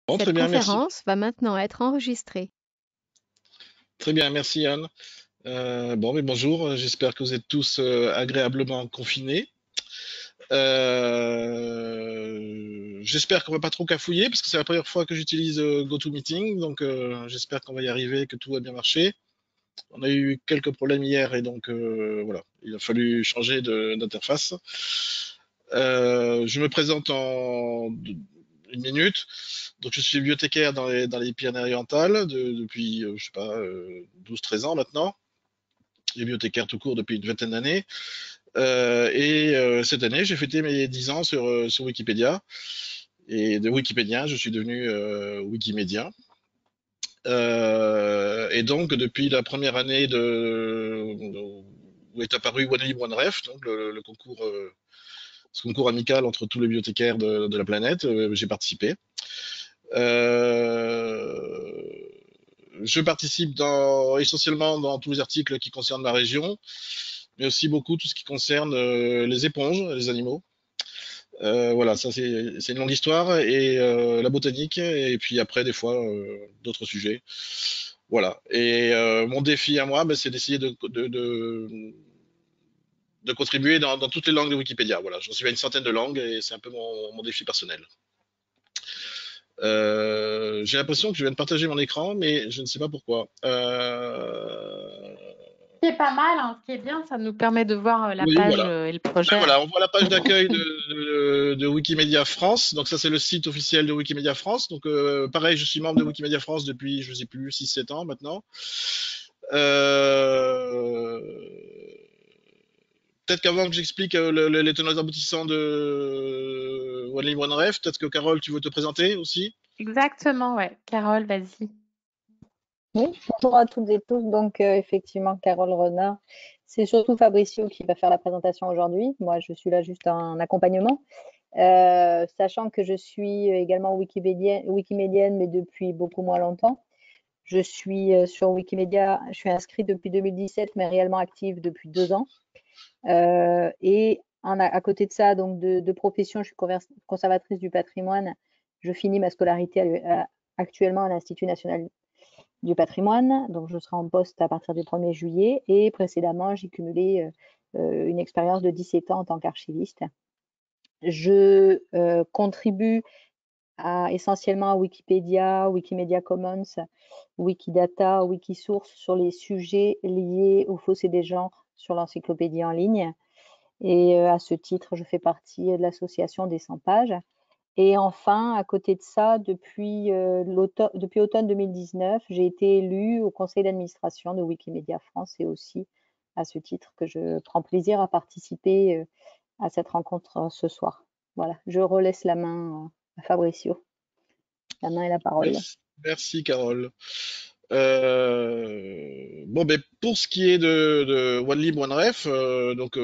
Bon, Cette très bien, merci. conférence va maintenant être enregistrée. Très bien, merci Anne. Bon, mais bonjour, j'espère que vous êtes tous agréablement confinés. J'espère qu'on va pas trop cafouiller parce que c'est la première fois que j'utilise GoToMeeting, donc j'espère qu'on va y arriver, que tout va bien marcher. On a eu quelques problèmes hier et donc voilà, il a fallu changer d'interface. Je me présente en une minute. Donc je suis bibliothécaire dans les Pyrénées-Orientales depuis, je sais pas, 12-13 ans maintenant. Bibliothécaire tout court depuis une vingtaine d'années. Cette année, j'ai fêté mes 10 ans sur Wikipédia. Et de Wikipédien, je suis devenu Wikimédien. Et donc, depuis la première année où est apparu OneLib OneRef, donc le concours, ce concours amical entre tous les bibliothécaires de la planète, j'ai participé. Euh, je participe essentiellement dans tous les articles qui concernent ma région, mais aussi beaucoup tout ce qui concerne les éponges, les animaux. Voilà, ça c'est une longue histoire et la botanique et puis après des fois d'autres sujets. Voilà. Et mon défi à moi, ben, c'est d'essayer de contribuer dans toutes les langues de Wikipédia. Voilà, j'en suis à une centaine de langues et c'est un peu mon défi personnel. J'ai l'impression que je viens de partager mon écran, mais je ne sais pas pourquoi. Ce qui est pas mal, hein, ce qui est bien, ça nous permet de voir la Oui, page voilà. et le Ben projet. voilà, on voit la page d'accueil de Wikimedia France. Donc ça, c'est le site officiel de Wikimedia France. Donc pareil, je suis membre de Wikimedia France depuis, je sais plus, 6-7 ans maintenant. Euh, Peut-être qu'avant que j'explique les tenants et aboutissants de One Live One Ref, peut-être que Carole, tu veux te présenter aussi? Exactement, ouais. Carole, vas-y. Oui, bonjour à toutes et tous. Donc, effectivement, Carole Renard, c'est surtout Fabricio qui va faire la présentation aujourd'hui. Moi, je suis là juste en accompagnement. Sachant que je suis également wikimédienne, mais depuis beaucoup moins longtemps. Je suis sur Wikimedia, je suis inscrite depuis 2017, mais réellement active depuis 2 ans. À côté de ça, donc de profession, je suis conservatrice du patrimoine. Je finis ma scolarité actuellement à l'Institut national du patrimoine, donc je serai en poste à partir du 1er juillet. Et précédemment, j'ai cumulé une expérience de 17 ans en tant qu'archiviste. Je contribue essentiellement à Wikipédia, Wikimedia Commons, Wikidata, Wikisource sur les sujets liés aux fossés des genres sur l'encyclopédie en ligne. Et à ce titre, je fais partie de l'association des 100 pages. Et enfin, à côté de ça, depuis automne 2019, j'ai été élue au conseil d'administration de Wikimedia France et aussi à ce titre que je prends plaisir à participer à cette rencontre ce soir. Voilà, je relaisse la main à Fabricio. La main et la parole. Merci Carole. Bon, ben, pour ce qui est de OneLib OneRef, donc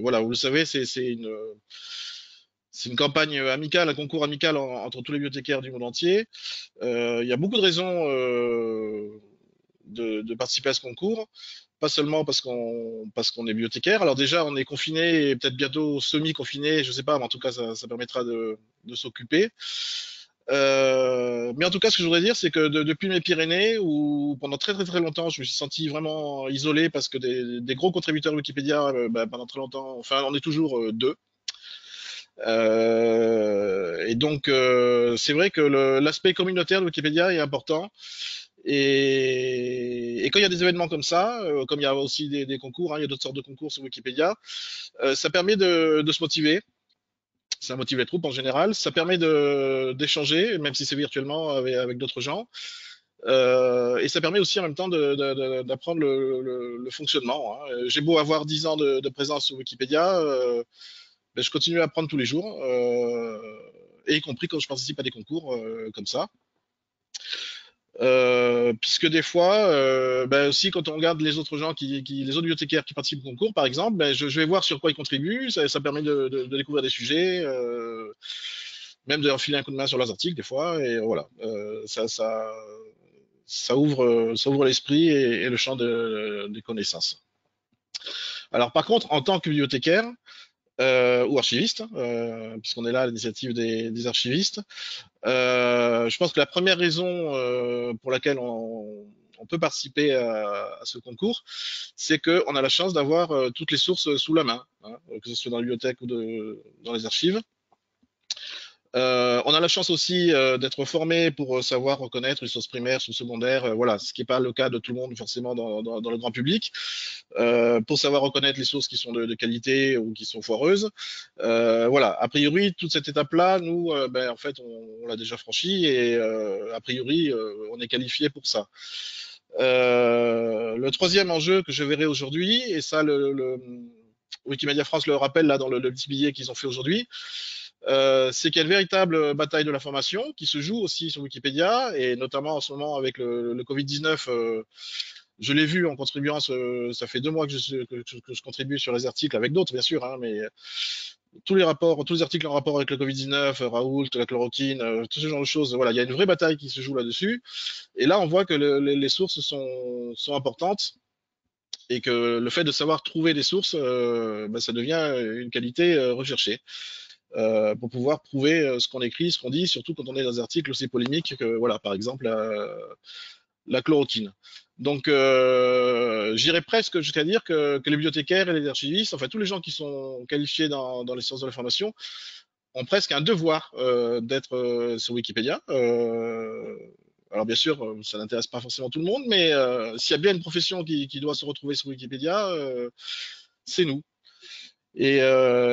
voilà, vous le savez, c'est une campagne amicale, un concours amical entre tous les bibliothécaires du monde entier. Il y a beaucoup de raisons de participer à ce concours, pas seulement parce qu'on est bibliothécaire. Alors déjà, on est confiné et peut-être bientôt semi-confiné, je sais pas, mais en tout cas, ça permettra de s'occuper. Mais en tout cas, ce que je voudrais dire, c'est que depuis mes Pyrénées, où pendant très très très longtemps, je me suis senti vraiment isolé parce que des gros contributeurs Wikipédia, bah, pendant très longtemps, enfin, on est toujours deux. Et donc, c'est vrai que l'aspect communautaire de Wikipédia est important. Et quand il y a des événements comme ça, comme il y a aussi des concours, hein, il y a d'autres sortes de concours sur Wikipédia, ça permet de se motiver. Ça motive les troupes en général. Ça permet d'échanger, même si c'est virtuellement avec d'autres gens. Et ça permet aussi en même temps d'apprendre le fonctionnement, hein. J'ai beau avoir 10 ans de présence sur Wikipédia, ben, je continue à apprendre tous les jours, et y compris quand je participe à des concours comme ça. Puisque des fois, ben aussi quand on regarde les autres gens les autres bibliothécaires qui participent au concours, par exemple, ben je vais voir sur quoi ils contribuent. Ça permet de découvrir des sujets, même de leur filer un coup de main sur leurs articles des fois. Et voilà, ça ouvre l'esprit et le champ des connaissances. Alors par contre, en tant que bibliothécaire, ou archivistes, puisqu'on est là à l'initiative des archivistes. Je pense que la première raison pour laquelle on peut participer à ce concours, c'est qu'on a la chance d'avoir toutes les sources sous la main, hein, que ce soit dans la bibliothèque ou dans les archives. On a la chance aussi d'être formé pour savoir reconnaître les sources primaires, sous-secondaires, voilà, ce qui n'est pas le cas de tout le monde forcément dans le grand public, pour savoir reconnaître les sources qui sont de qualité ou qui sont foireuses. Voilà, a priori, toute cette étape-là, nous, ben, en fait, on l'a déjà franchie et a priori, on est qualifié pour ça. Le troisième enjeu que je verrai aujourd'hui, et ça, Wikimedia France le rappelle là dans le petit billet qu'ils ont fait aujourd'hui, c'est qu'il y a une véritable bataille de l'information qui se joue aussi sur Wikipédia, et notamment en ce moment avec le Covid-19. Je l'ai vu en contribuant, ça fait 2 mois que je contribue sur les articles, avec d'autres bien sûr, hein, mais tous les articles en rapport avec le Covid-19, Raoult, la chloroquine, tout ce genre de choses, voilà, il y a une vraie bataille qui se joue là-dessus. Et là, on voit que les sources sont importantes, et que le fait de savoir trouver des sources, ben, ça devient une qualité recherchée. Pour pouvoir prouver ce qu'on écrit, ce qu'on dit, surtout quand on est dans des articles aussi polémiques que, voilà, par exemple, la chloroquine. Donc, j'irais presque jusqu'à dire que les bibliothécaires et les archivistes, enfin tous les gens qui sont qualifiés dans les sciences de l'information, ont presque un devoir d'être sur Wikipédia. Alors bien sûr, ça n'intéresse pas forcément tout le monde, mais s'il y a bien une profession qui doit se retrouver sur Wikipédia, c'est nous. Et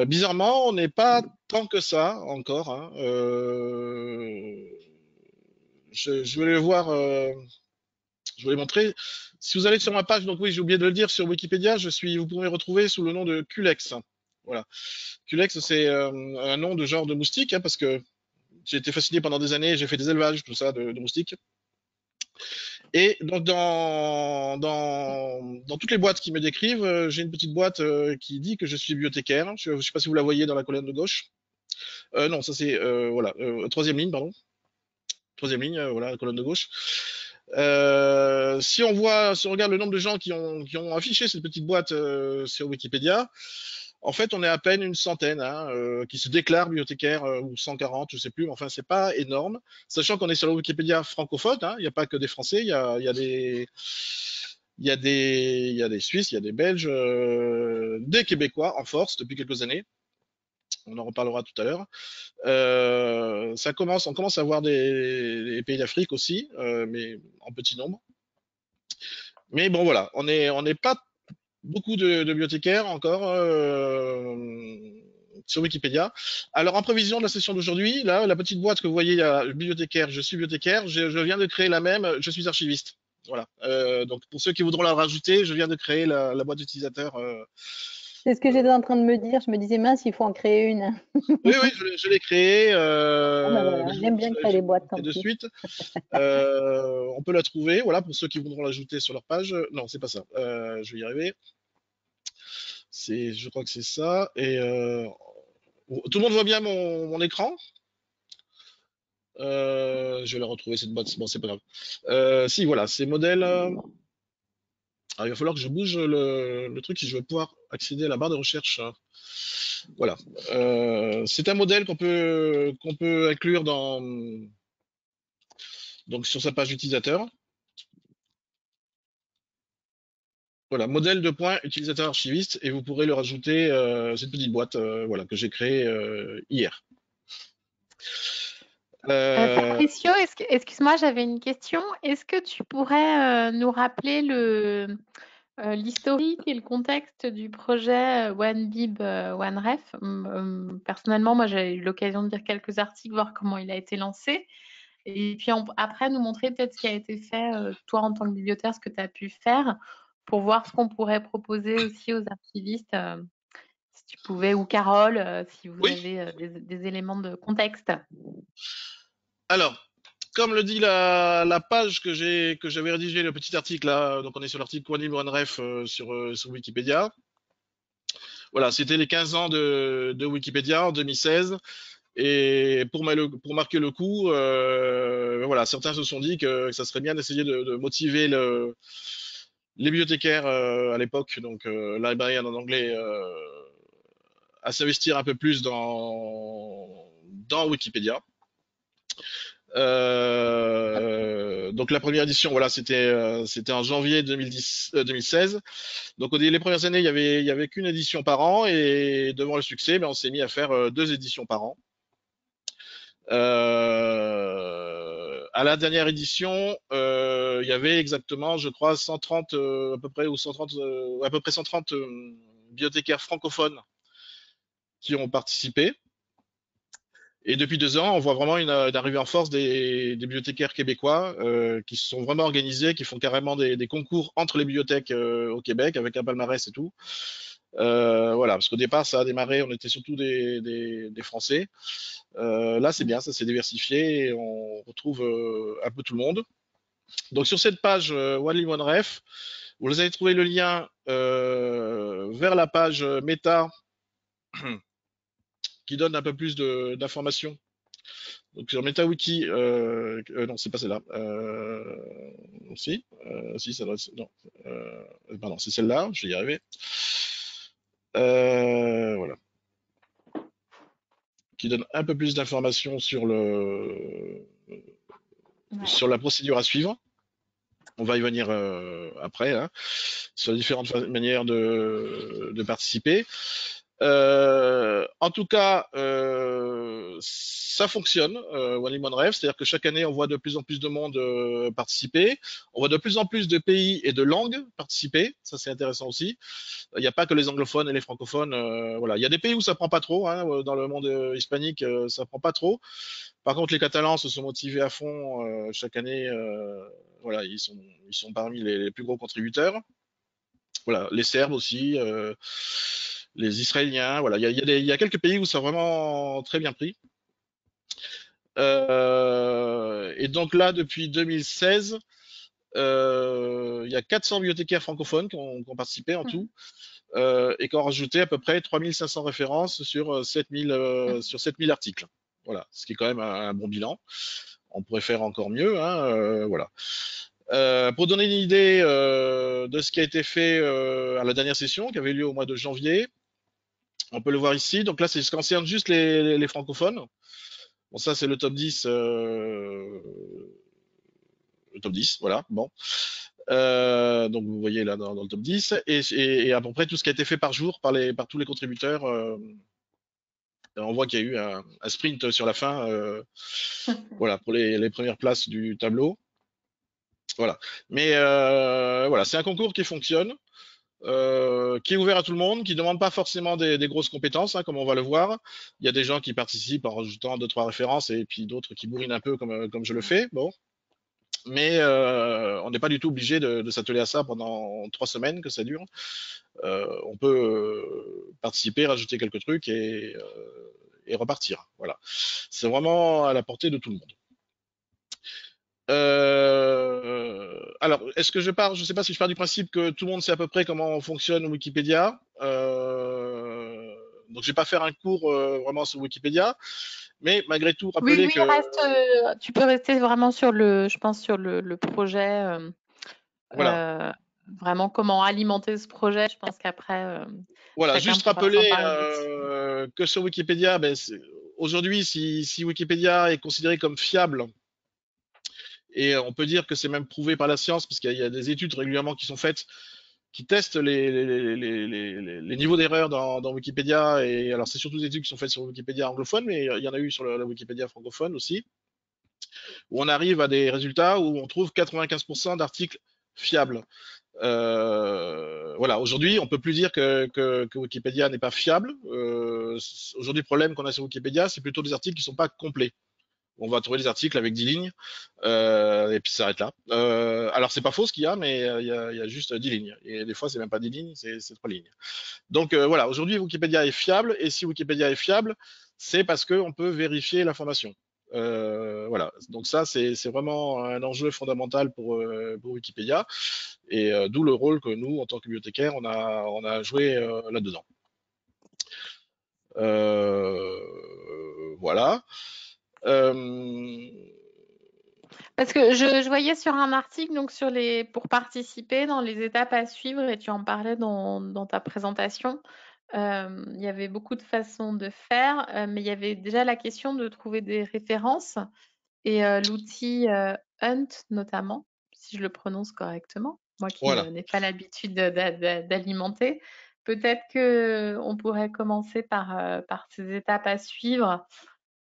bizarrement, on n'est pas tant que ça encore, hein. Je vais le voir, je vais les montrer. Si vous allez sur ma page, donc oui, j'ai oublié de le dire, sur Wikipédia, vous pouvez me retrouver sous le nom de Culex. Voilà. Culex, c'est un nom de genre de moustique, hein, parce que j'ai été fasciné pendant des années, j'ai fait des élevages, tout ça, de moustiques. Et donc, dans toutes les boîtes qui me décrivent, j'ai une petite boîte qui dit que je suis bibliothécaire. Je ne sais pas si vous la voyez dans la colonne de gauche. Non, ça c'est voilà, troisième ligne, pardon. Troisième ligne, voilà, la colonne de gauche. Si on regarde le nombre de gens qui ont affiché cette petite boîte sur Wikipédia, en fait, on est à peine une centaine, hein, qui se déclarent bibliothécaires, ou 140, je sais plus, mais enfin, c'est pas énorme. Sachant qu'on est sur la Wikipédia francophone, hein, il n'y a pas que des Français, il y a des Suisses, il y a des Belges, des Québécois en force depuis quelques années. On en reparlera tout à l'heure. On commence à voir des pays d'Afrique aussi, mais en petit nombre. Mais bon, voilà, on n'est pas beaucoup de bibliothécaires encore sur Wikipédia. Alors, en prévision de la session d'aujourd'hui, là, la petite boîte que vous voyez, il y a bibliothécaire, je suis bibliothécaire, je viens de créer la même, je suis archiviste. Voilà. Donc, pour ceux qui voudront la rajouter, je viens de créer la boîte d'utilisateur. C'est ce que j'étais en train de me dire. Je me disais, mince, il faut en créer une. Oui, oui, je l'ai créé. Ah bah voilà, j'aime bien créer les boîtes comme de ça. suite. On peut la trouver, voilà, pour ceux qui voudront l'ajouter sur leur page. Non, c'est pas ça. Je vais y arriver. Je crois que c'est ça. Et tout le monde voit bien mon écran. Je vais la retrouver cette boîte. Bon, c'est pas grave. Si, voilà, c'est modèle. Alors, il va falloir que je bouge le truc si je veux pouvoir accéder à la barre de recherche. Voilà. C'est un modèle qu'on peut inclure donc sur sa page utilisateur. Voilà, modèle de point utilisateur archiviste, et vous pourrez le rajouter cette petite boîte, voilà, que j'ai créée hier. Patricio, excuse-moi, j'avais une question. Est-ce que tu pourrais nous rappeler l'historique et le contexte du projet OneBib OneRef? Personnellement, moi, j'ai eu l'occasion de lire quelques articles, voir comment il a été lancé. Et puis après, nous montrer peut-être ce qui a été fait, toi en tant que bibliothécaire, ce que tu as pu faire pour voir ce qu'on pourrait proposer aussi aux archivistes, si tu pouvais, ou Carole, si vous Oui. avez des éléments de contexte. Alors, comme le dit la page que j'avais rédigé, le petit article là, donc on est sur l'article OneBib OneRef sur Wikipédia. Voilà, c'était les 15 ans de Wikipédia en 2016. Et pour marquer le coup, voilà, certains se sont dit que ça serait bien d'essayer de motiver les bibliothécaires à l'époque, donc librarian en anglais, à s'investir un peu plus dans Wikipédia. Donc la première édition, voilà, c'était en janvier 2016. Donc les premières années, il y avait qu'une édition par an, et devant le succès, ben, on s'est mis à faire 2 éditions par an. À la dernière édition, il y avait exactement, je crois, 130 à peu près, ou 130, à peu près 130 bibliothécaires francophones qui ont participé. Et depuis 2 ans, on voit vraiment une arrivée en force des bibliothécaires québécois qui se sont vraiment organisés, qui font carrément des concours entre les bibliothèques au Québec avec un palmarès et tout. Voilà, parce qu'au départ, ça a démarré, on était surtout des Français. Là, c'est bien, ça s'est diversifié et on retrouve un peu tout le monde. Donc sur cette page OneLib OneRef, vous allez trouver le lien vers la page Meta qui donne un peu plus d'informations. Donc sur MetaWiki, non, c'est pas celle-là. Si, ça doit être, non, pardon, c'est celle-là, je vais y arriver. Voilà. Qui donne un peu plus d'informations sur sur la procédure à suivre. On va y venir après, hein, sur les différentes manières de participer. En tout cas, ça fonctionne, OneLib OneRef, c'est-à-dire que chaque année, on voit de plus en plus de monde participer. On voit de plus en plus de pays et de langues participer. Ça, c'est intéressant aussi. Il n'y a pas que les anglophones et les francophones. Voilà. Il y a des pays où ça prend pas trop. Hein, dans le monde hispanique, ça prend pas trop. Par contre, les Catalans se sont motivés à fond chaque année. Voilà, ils sont parmi les plus gros contributeurs. Voilà, les Serbes aussi, les Israéliens. Voilà, il y a quelques pays où ça a vraiment très bien pris. Et donc là, depuis 2016, il y a 400 bibliothécaires francophones qui ont participé en tout. Et qui ont rajouté à peu près 3500 références sur 7000 articles. Voilà, ce qui est quand même un bon bilan. On pourrait faire encore mieux, hein, voilà. Pour donner une idée de ce qui a été fait à la dernière session, qui avait lieu au mois de janvier, on peut le voir ici. Donc là, c'est ce qui concerne juste les francophones. Bon, ça, c'est le top 10. Le top 10, voilà, bon. Donc vous voyez là dans le top 10 et à peu près tout ce qui a été fait par jour par tous les contributeurs. On voit qu'il y a eu un sprint sur la fin, voilà, pour les premières places du tableau. Voilà. Mais voilà, c'est un concours qui fonctionne, qui est ouvert à tout le monde, qui ne demande pas forcément des grosses compétences, hein, comme on va le voir. Il y a des gens qui participent en rajoutant 2-3 références et puis d'autres qui bourrinent un peu comme je le fais. Bon. Mais on n'est pas du tout obligé de s'atteler à ça pendant 3 semaines que ça dure. On peut participer, rajouter quelques trucs et repartir. Voilà. C'est vraiment à la portée de tout le monde. Alors, est-ce que je ne sais pas si je pars du principe que tout le monde sait à peu près comment fonctionne Wikipédia. Donc, je vais pas faire un cours vraiment sur Wikipédia, mais malgré tout rappeler que. Tu peux rester vraiment sur je pense sur le projet. Voilà. Vraiment comment alimenter ce projet. Je pense qu'après. Voilà, Chacun juste pourra rappeler s'en parler que sur Wikipédia, ben, aujourd'hui, si Wikipédia est considéré comme fiable, et on peut dire que c'est même prouvé par la science, parce qu'il y a des études régulièrement qui sont faites, qui testent les niveaux d'erreur dans Wikipédia. Et alors, c'est surtout des études qui sont faites sur Wikipédia anglophone, mais il y en a eu sur la Wikipédia francophone aussi, où on arrive à des résultats où on trouve 95% d'articles fiables. Voilà, aujourd'hui, on peut plus dire que Wikipédia n'est pas fiable. Aujourd'hui, le problème qu'on a sur Wikipédia, c'est plutôt des articles qui sont pas complets. On va trouver des articles avec 10 lignes, et puis ça s'arrête là. Alors, c'est pas faux ce qu'il y a, mais il y a juste 10 lignes. Et des fois, c'est même pas 10 lignes, c'est 3 lignes. Donc voilà, aujourd'hui, Wikipédia est fiable, et si Wikipédia est fiable, c'est parce qu'on peut vérifier l'information. Voilà, donc ça, c'est vraiment un enjeu fondamental pour Wikipédia, et d'où le rôle que nous, en tant que bibliothécaires, on a joué là-dedans. Voilà. Parce que je voyais sur un article donc pour participer dans les étapes à suivre, et tu en parlais dans ta présentation. il y avait beaucoup de façons de faire, mais il y avait déjà la question de trouver des références et l'outil Hunt notamment, si je le prononce correctement, moi qui Voilà. n'ai pas l'habitude d'alimenter. Peut-être qu'on pourrait commencer par ces étapes à suivre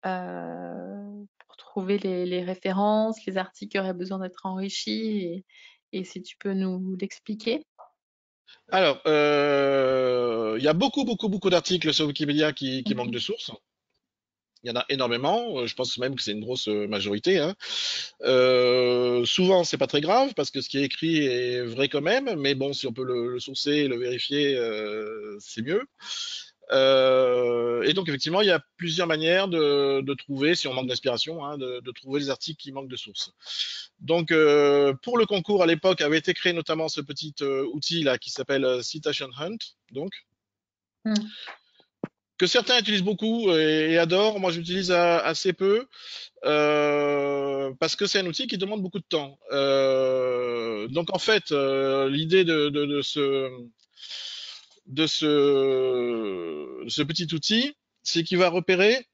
pour trouver les références, les articles qui auraient besoin d'être enrichis et si tu peux nous l'expliquer. Alors, il y a beaucoup d'articles sur Wikipédia qui manquent de sources. Il y en a énormément. Je pense même que c'est une grosse majorité, hein. Souvent, c'est pas très grave parce que ce qui est écrit est vrai quand même. Mais bon, si on peut le sourcer et le vérifier, c'est mieux. Et donc, effectivement, il y a plusieurs manières de trouver, si on manque d'inspiration, hein, de trouver les articles qui manquent de sources. Donc, pour le concours à l'époque, avait été créé notamment ce petit outil là qui s'appelle Citation Hunt, donc Mm. que certains utilisent beaucoup et adorent. Moi, j'utilise assez peu parce que c'est un outil qui demande beaucoup de temps. Donc, en fait, l'idée de ce petit outil, c'est qu'il va repérer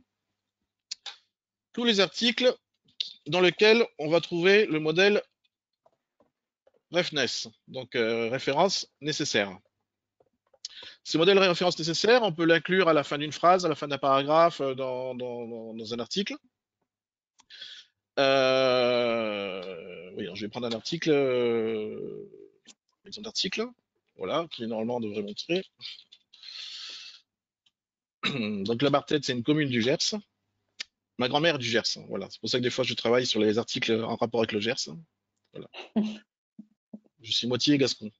tous les articles dans lesquels on va trouver le modèle refness, donc référence nécessaire. Ce modèle référence nécessaire, on peut l'inclure à la fin d'une phrase, à la fin d'un paragraphe, dans un article. Oui, alors je vais prendre un article, exemple d'article, voilà, qui normalement devrait montrer. Donc la Barthède, c'est une commune du Gers. Ma grand-mère est du Gers, voilà. C'est pour ça que des fois je travaille sur les articles en rapport avec le Gers. Voilà. Je suis moitié gascon.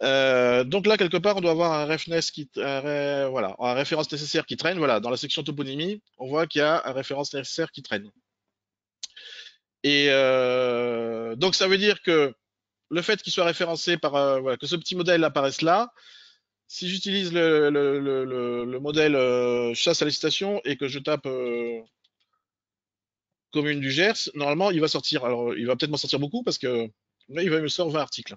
Donc là, quelque part, on doit avoir un refness voilà, un référence nécessaire qui traîne. Voilà, dans la section toponymie, on voit qu'il y a un référence nécessaire qui traîne. Et donc ça veut dire que le fait qu'il soit référencé par, voilà, que ce petit modèle apparaisse là, si j'utilise le modèle chasse à la citation et que je tape commune du Gers, normalement il va sortir. Alors il va peut-être m'en sortir beaucoup parce que là il va me sortir 20 articles.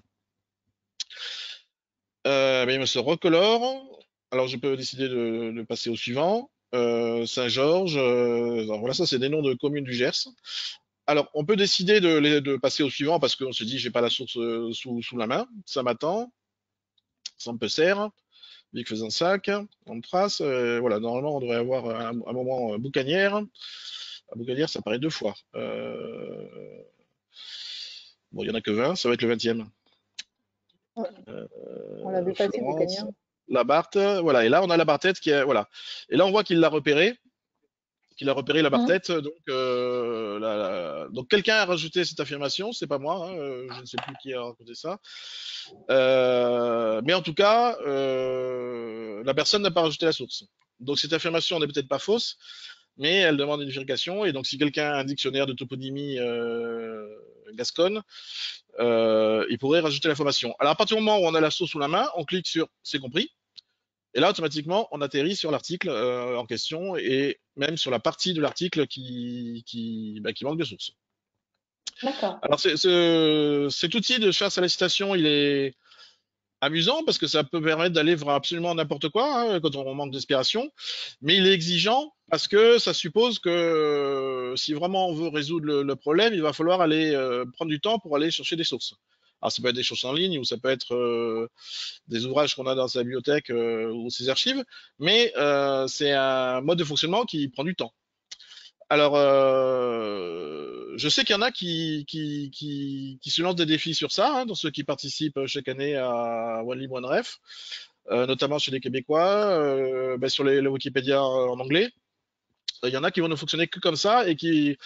Mais il me se recolore. Alors je peux décider de passer au suivant. Saint-Georges. Alors voilà, ça c'est des noms de communes du Gers. Alors on peut décider de passer au suivant parce qu'on se dit j'ai pas la source sous la main. Ça m'attend. Saint-Pesser, Vic Fezensac, on trace. Voilà, normalement on devrait avoir un moment Boucanière. À Boucanière, ça paraît 2 fois. Bon, il y en a que 20, ça va être le 20e. On l'a vu passer, Florence, Boucanière. la Barthe, voilà. Et là, on a la Barthète qui est, voilà. Et là, on voit qu'il l'a repéré, la Barthète. Donc quelqu'un a rajouté cette affirmation, c'est pas moi, hein, je ne sais plus qui a raconté ça. Mais en tout cas, la personne n'a pas rajouté la source. Donc cette affirmation n'est peut-être pas fausse, mais elle demande une vérification. Et donc si quelqu'un a un dictionnaire de toponymie gasconne, il pourrait rajouter l'information. Alors à partir du moment où on a la source sous la main, on clique sur c'est compris. Et là, automatiquement, on atterrit sur l'article en question et même sur la partie de l'article qui manque de source. D'accord. Alors, cet outil de chasse à la citation, il est amusant parce que ça peut permettre d'aller voir absolument n'importe quoi hein, quand on manque d'inspiration, mais il est exigeant parce que ça suppose que si vraiment on veut résoudre le problème, il va falloir aller prendre du temps pour aller chercher des sources. Alors ça peut être des sources en ligne ou ça peut être des ouvrages qu'on a dans sa bibliothèque ou ses archives, mais c'est un mode de fonctionnement qui prend du temps. Alors, je sais qu'il y en a qui se lancent des défis sur ça, hein, dans ceux qui participent chaque année à OneLib OneRef, notamment chez les Québécois, sur le Wikipédia en anglais. Il y en a qui vont ne fonctionner que comme ça et qui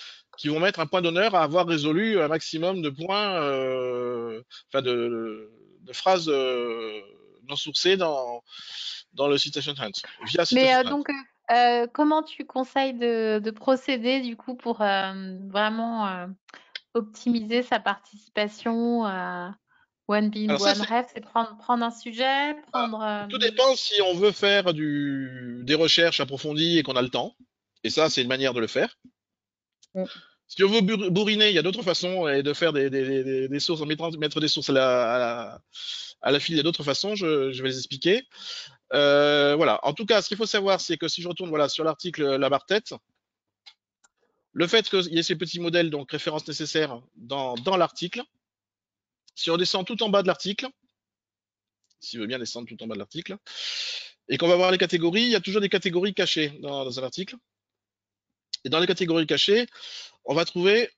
vont mettre un point d'honneur à avoir résolu un maximum de points, de phrases non sourcées dans le Citation Hunt, via Citation Hunt. Donc, comment tu conseilles de procéder du coup pour vraiment optimiser sa participation à OneBeam, Alors ça, OneRef? C'est prendre un sujet, prendre. tout dépend si on veut faire des recherches approfondies et qu'on a le temps. Et ça, c'est une manière de le faire. Mm. Si on veut bourriner, il y a d'autres façons et de faire des sources, mettre des sources à la file, il y a d'autres façons, je vais les expliquer. Voilà. En tout cas, ce qu'il faut savoir, c'est que si je retourne voilà, sur l'article, la barre tête, le fait qu'il y ait ces petits modèles, donc références nécessaires dans l'article, si on descend tout en bas de l'article, s'il veut bien descendre tout en bas de l'article, et qu'on va voir les catégories, il y a toujours des catégories cachées dans un article. Et dans les catégories cachées, on va trouver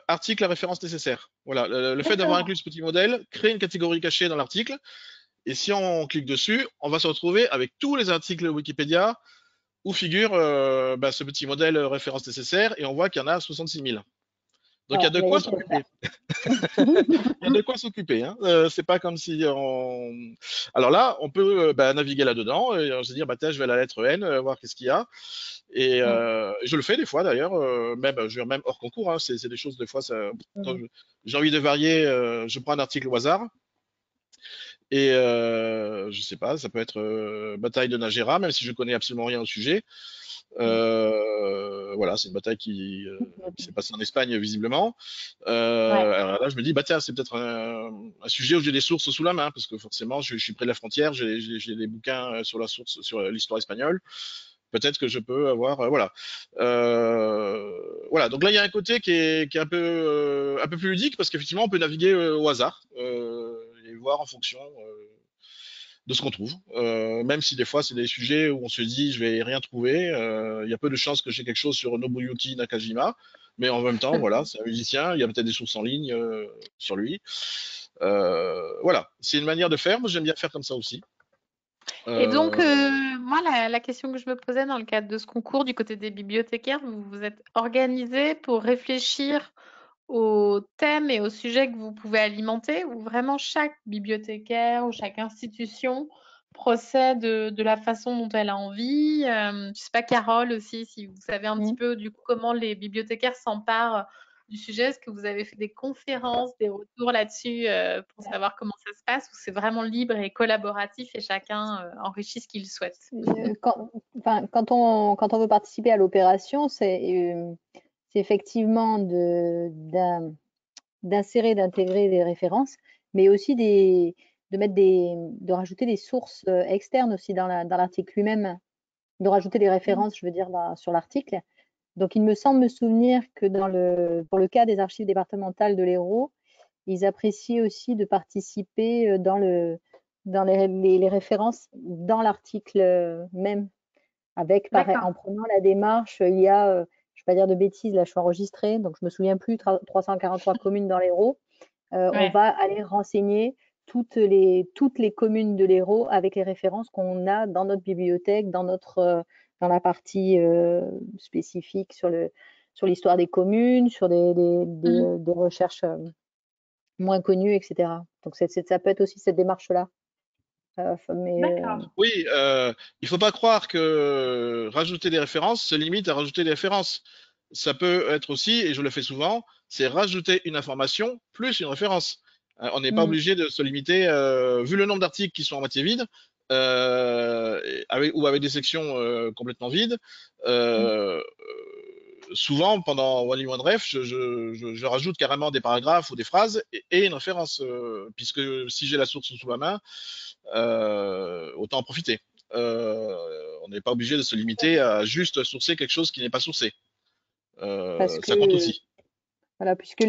article à référence nécessaire. Voilà, le fait d'avoir inclus ce petit modèle crée une catégorie cachée dans l'article. Et si on clique dessus, on va se retrouver avec tous les articles Wikipédia où figure ce petit modèle référence nécessaire. Et on voit qu'il y en a 66 000. Donc il y a de quoi s'occuper. Il y a de quoi s'occuper. Hein. C'est pas comme si on. Alors là, on peut naviguer là-dedans et se dire, tiens, je vais à la lettre N, voir qu'est-ce qu'il y a. Et je le fais des fois d'ailleurs, même hors concours. Hein, c'est des choses des fois. Quand j'ai envie de varier, je prends un article au hasard. Et je sais pas, ça peut être bataille de Nagera, même si je connais absolument rien au sujet. Voilà, c'est une bataille qui s'est passée en Espagne visiblement. Alors là, je me dis, tiens, c'est peut-être un sujet où j'ai des sources sous la main, parce que forcément, je suis près de la frontière, j'ai des bouquins sur la source, sur l'histoire espagnole. Peut-être que je peux avoir, voilà. Voilà. Donc là, il y a un côté qui est un peu plus ludique, parce qu'effectivement, on peut naviguer au hasard et voir en fonction de ce qu'on trouve. Même si des fois c'est des sujets où on se dit je vais rien trouver, il y a peu de chances que j'ai quelque chose sur Nobuyuki Nakajima, mais en même temps voilà, c'est un musicien, il y a peut-être des sources en ligne sur lui. Voilà, c'est une manière de faire, moi j'aime bien faire comme ça aussi. Et donc, moi, la question que je me posais dans le cadre de ce concours, du côté des bibliothécaires, vous vous êtes organisés pour réfléchir aux thèmes et aux sujets que vous pouvez alimenter, ou vraiment chaque bibliothécaire ou chaque institution procède de la façon dont elle a envie. Je sais pas, Carole aussi, si vous savez un petit peu du coup comment les bibliothécaires s'emparent du sujet. Est-ce que vous avez fait des conférences, des retours là-dessus pour savoir comment ça se passe, ou c'est vraiment libre et collaboratif et chacun enrichit ce qu'il souhaite? Quand on veut participer à l'opération, c'est effectivement d'insérer, d'intégrer des références, mais aussi de rajouter des sources externes aussi dans l'article lui-même, de rajouter des références, je veux dire, sur l'article. Donc, il me semble me souvenir que pour le cas des archives départementales de l'Hérault, ils apprécient aussi de participer dans les références dans l'article même, en prenant la démarche. Il y a, je ne vais pas dire de bêtises, là je suis enregistrée, donc je me souviens plus, 343 communes dans l'Hérault. On va aller renseigner toutes les communes de l'Hérault avec les références qu'on a dans notre bibliothèque, dans la partie spécifique sur l'histoire des communes, sur des recherches moins connues, etc. Donc ça peut être aussi cette démarche-là. Oui, il faut pas croire que rajouter des références se limite à rajouter des références. Ça peut être aussi, et je le fais souvent, c'est rajouter une information plus une référence. On n'est pas obligé de se limiter, vu le nombre d'articles qui sont à moitié vides, ou avec des sections complètement vides. Souvent, pendant One Line One Ref, je rajoute carrément des paragraphes ou des phrases et une référence, puisque si j'ai la source sous la main, autant en profiter. On n'est pas obligé de se limiter à juste sourcer quelque chose qui n'est pas sourcé. Ça compte aussi. Voilà, puisque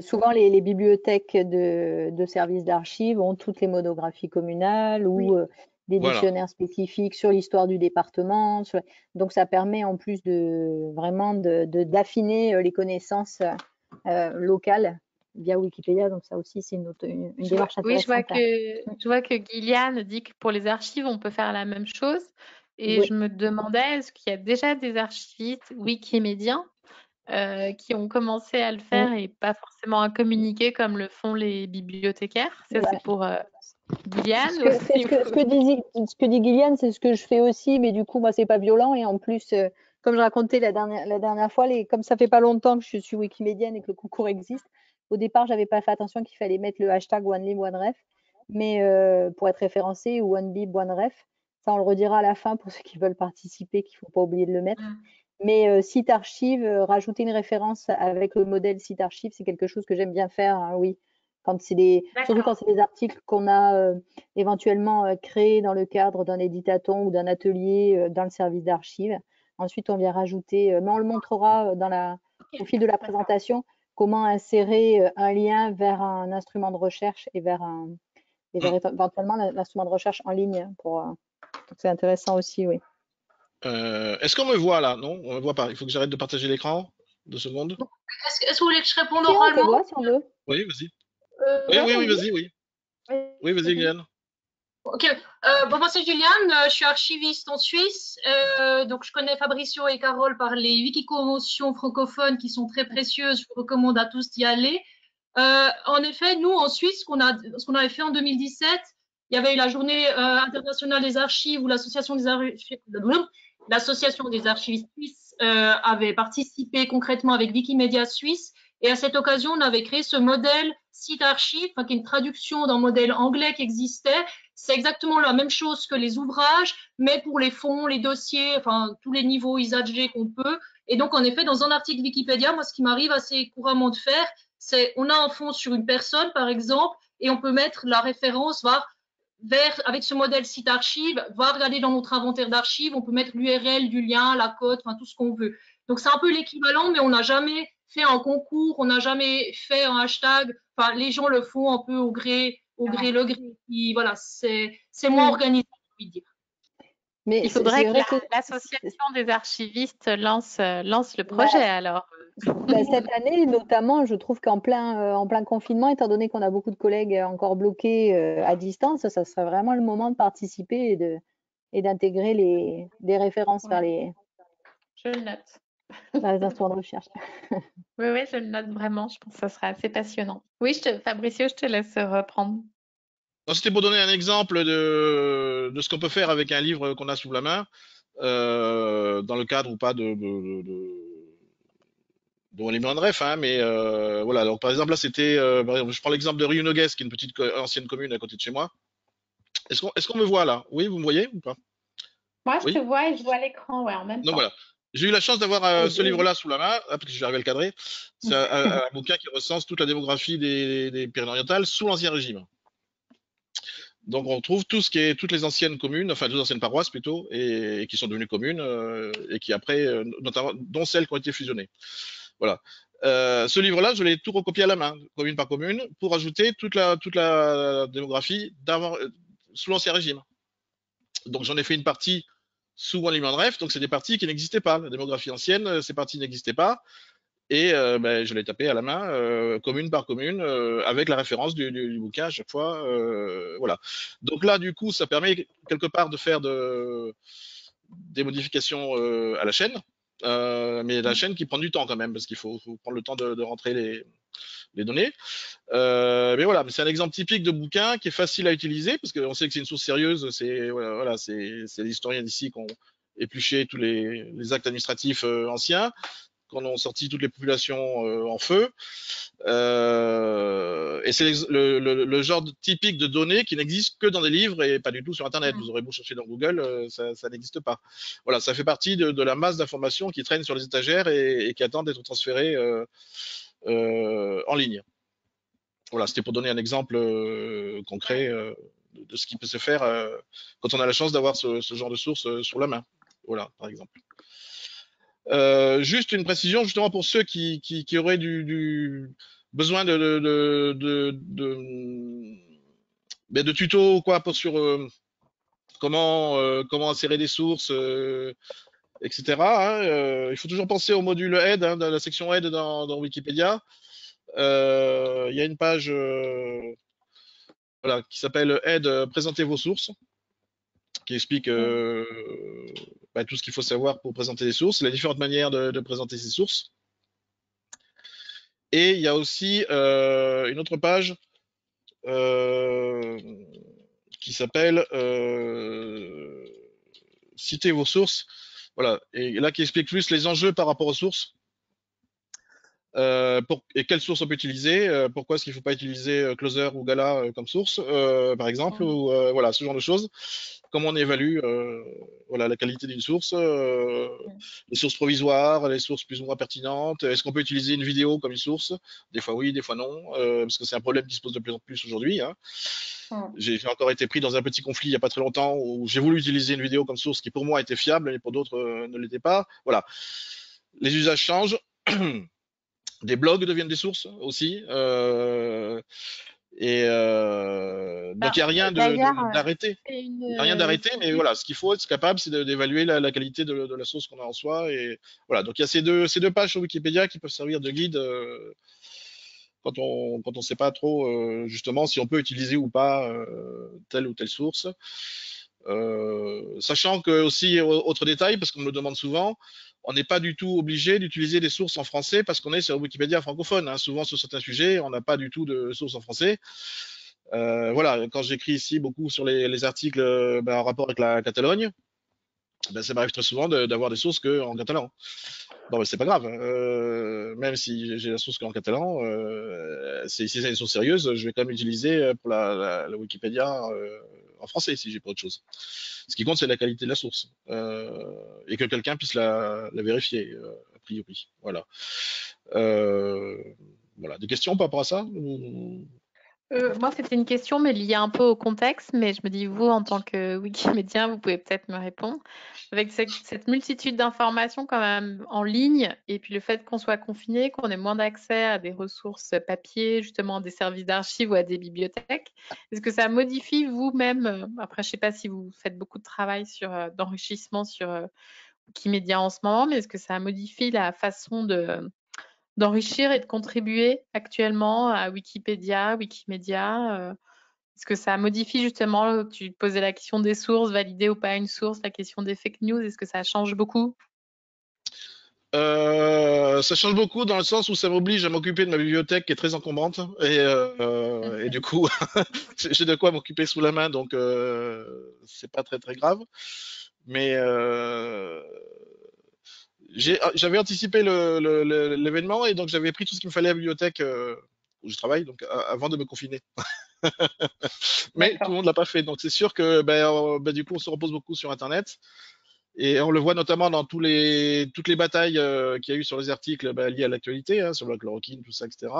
souvent les bibliothèques de services d'archives ont toutes les monographies communales ou des dictionnaires spécifiques sur l'histoire du département. Donc ça permet en plus vraiment d'affiner les connaissances locales via Wikipédia. Donc ça aussi, c'est une démarche intéressante. Oui, je vois que Gillian dit que pour les archives, on peut faire la même chose. Et je me demandais, est-ce qu'il y a déjà des archivistes wikimédiens qui ont commencé à le faire et pas forcément à communiquer comme le font les bibliothécaires? Ça, c'est pour Gillian. Ce que dit Gillian, c'est ce que je fais aussi, mais du coup, moi, c'est pas violent. Et en plus, comme je racontais la dernière fois, comme ça fait pas longtemps que je suis wikimédienne et que le concours existe, au départ, j'avais pas fait attention qu'il fallait mettre le hashtag OneLib OneRef, mais pour être référencé, ou OneBib OneRef. Ça, on le redira à la fin pour ceux qui veulent participer, qu'il faut pas oublier de le mettre. Mais site archive, rajouter une référence avec le modèle site archive, c'est quelque chose que j'aime bien faire, hein, oui. surtout quand c'est des articles qu'on a éventuellement créés dans le cadre d'un éditaton ou d'un atelier dans le service d'archives. Ensuite, on vient rajouter, mais on le montrera au fil de la présentation, comment insérer un lien vers un instrument de recherche et vers éventuellement l'instrument de recherche en ligne. C'est intéressant aussi, oui. Est-ce qu'on me voit là? Non, on me voit pas. Il faut que j'arrête de partager l'écran. 2 secondes. Est-ce que vous voulez que je réponde Si, on te oralement? voit si on veut. Oui, vas-y. Ouais, Oui, vas-y, oui. Oui, vas-y, Guyane. Ok. Bon, moi c'est Juliane, je suis archiviste en Suisse. Donc je connais Fabricio et Carole par les wikicommotions francophones qui sont très précieuses. Je vous recommande à tous d'y aller. En effet, nous en Suisse, ce qu'on avait fait en 2017, il y avait eu la journée internationale des archives où l'association des archivistes suisses avait participé concrètement avec Wikimedia Suisse. Et à cette occasion, on avait créé ce modèle site archive, qui est une traduction d'un modèle anglais qui existait. C'est exactement la même chose que les ouvrages, mais pour les fonds, les dossiers, tous les niveaux ISAG qu'on peut. Et donc, en effet, dans un article Wikipédia, moi, ce qui m'arrive assez couramment de faire, c'est on a un fond sur une personne, par exemple, et on peut mettre la référence avec ce modèle site archive, va regarder dans notre inventaire d'archives, on peut mettre l'URL du lien, la cote, tout ce qu'on veut. Donc, c'est un peu l'équivalent, mais on n'a jamais fait un concours, on n'a jamais fait un hashtag. Les gens le font un peu au gré le gré. Voilà, c'est moins organisé, je veux dire. Mais il faudrait que l'association des archivistes lance le projet alors. Cette année, notamment, je trouve qu'en plein confinement, étant donné qu'on a beaucoup de collègues encore bloqués à distance, ça serait vraiment le moment de participer et d'intégrer des références vers Je le note. les instruments de recherche. Oui, je le note vraiment. Je pense que ça sera assez passionnant. Oui, Fabricio, je te laisse reprendre. C'était pour donner un exemple de ce qu'on peut faire avec un livre qu'on a sous la main, dans le cadre ou pas de Wally Ref, hein, mais voilà. Donc par exemple là, c'était, je prends l'exemple de Riunogues, qui est une petite ancienne commune à côté de chez moi. Est-ce qu'on me voit là? Oui, vous me voyez ou pas? Moi, je Oui. te vois et je vois l'écran, ouais, en même temps. Donc voilà. J'ai eu la chance d'avoir ce livre-là sous la main, parce que je vais arriver à le cadrer. C'est un bouquin qui recense toute la démographie des Pyrénées-Orientales sous l'Ancien Régime. Donc on trouve toutes les anciennes communes, enfin toutes les anciennes paroisses plutôt, et qui sont devenues communes, et qui après, notamment, dont celles qui ont été fusionnées. Voilà. Ce livre-là, je l'ai tout recopié à la main, commune par commune, pour ajouter toute la démographie sous l'Ancien Régime. Donc j'en ai fait une partie sous Monument de Ref, donc c'est des parties qui n'existaient pas. La démographie ancienne, ces parties n'existaient pas. Et je l'ai tapé à la main, commune par commune, avec la référence du bouquin à chaque fois. Voilà. Donc là, du coup, ça permet quelque part de faire des modifications à la chaîne, mais la chaîne qui prend du temps quand même, parce qu'il faut prendre le temps de rentrer les données. Mais voilà, c'est un exemple typique de bouquin qui est facile à utiliser, parce qu'on sait que c'est une source sérieuse. C'est les historiens d'ici qui ont épluché tous les actes administratifs anciens, qu'on ont sorti toutes les populations en feu. Et c'est le genre typique de données qui n'existe que dans des livres et pas du tout sur Internet. Vous aurez beau chercher dans Google, ça n'existe pas. Voilà, ça fait partie de la masse d'informations qui traînent sur les étagères et qui attendent d'être transférées en ligne. Voilà, c'était pour donner un exemple concret de ce qui peut se faire quand on a la chance d'avoir ce genre de source sur la main. Voilà, par exemple. Juste une précision, justement pour ceux qui auraient du besoin de tutos quoi sur comment insérer des sources, etc. Hein, il faut toujours penser au module aide, hein, dans la section aide dans Wikipédia. Il y a une page voilà, qui s'appelle aide, présentez vos sources, qui explique tout ce qu'il faut savoir pour présenter les sources, les différentes manières de présenter ces sources. Et il y a aussi une autre page qui s'appelle citer vos sources. Voilà. Et là, qui explique plus les enjeux par rapport aux sources. Et quelle source on peut utiliser, pourquoi est-ce qu'il ne faut pas utiliser Closer ou Gala comme source, par exemple, ou voilà, ce genre de choses. Comment on évalue voilà, la qualité d'une source, les sources provisoires, les sources plus ou moins pertinentes. Est-ce qu'on peut utiliser une vidéo comme une source? Des fois oui, des fois non, parce que c'est un problème qui se pose de plus en plus aujourd'hui, hein. J'ai encore été pris dans un petit conflit il n'y a pas très longtemps où j'ai voulu utiliser une vidéo comme source qui pour moi était fiable, mais pour d'autres ne l'était pas. Voilà, les usages changent. Des blogs deviennent des sources aussi. Donc il n'y a rien d'arrêté. Il n'y a rien d'arrêté, mais voilà, ce qu'il faut être capable, c'est d'évaluer la qualité de la source qu'on a en soi. Et voilà, donc il y a ces deux pages sur Wikipédia qui peuvent servir de guide quand on sait pas trop justement si on peut utiliser ou pas telle ou telle source. Sachant que aussi, autre détail, parce qu'on me le demande souvent, on n'est pas du tout obligé d'utiliser des sources en français parce qu'on est sur Wikipédia francophone, hein. Souvent sur certains sujets, on n'a pas du tout de sources en français. Voilà, quand j'écris ici beaucoup sur les articles en rapport avec la Catalogne, ça m'arrive très souvent d'avoir des sources qu'en catalan. Bon, c'est pas grave, même si j'ai la source qu'en catalan, si c'est une source sérieuse, je vais quand même utiliser pour la Wikipédia en français si j'ai pas autre chose. Ce qui compte, c'est la qualité de la source et que quelqu'un puisse la vérifier, a priori. Voilà. Voilà. Des questions par rapport à ça? Moi, c'était une question, mais liée un peu au contexte. Mais je me dis, vous, en tant que Wikimédien, vous pouvez peut-être me répondre. Avec cette multitude d'informations quand même en ligne, et puis le fait qu'on soit confiné, qu'on ait moins d'accès à des ressources papier, justement des services d'archives ou à des bibliothèques, est-ce que ça modifie vous-même, après, je ne sais pas si vous faites beaucoup de travail d'enrichissement sur Wikimédia en ce moment, mais est-ce que ça modifie la façon d'enrichir et de contribuer actuellement à Wikipédia, Wikimédia? Est-ce que ça modifie justement, tu posais la question des sources, valider ou pas une source, la question des fake news, est-ce que ça change beaucoup? Ça change beaucoup dans le sens où ça m'oblige à m'occuper de ma bibliothèque qui est très encombrante et du coup j'ai de quoi m'occuper sous la main, donc c'est pas très très grave. Mais j'avais anticipé l'événement et donc j'avais pris tout ce qu'il me fallait à la bibliothèque où je travaille, donc avant de me confiner. Mais tout le monde l'a pas fait, donc c'est sûr que du coup on se repose beaucoup sur Internet. Et on le voit notamment dans toutes les batailles qu'il y a eu sur les articles liés à l'actualité, hein, sur la chloroquine, tout ça, etc.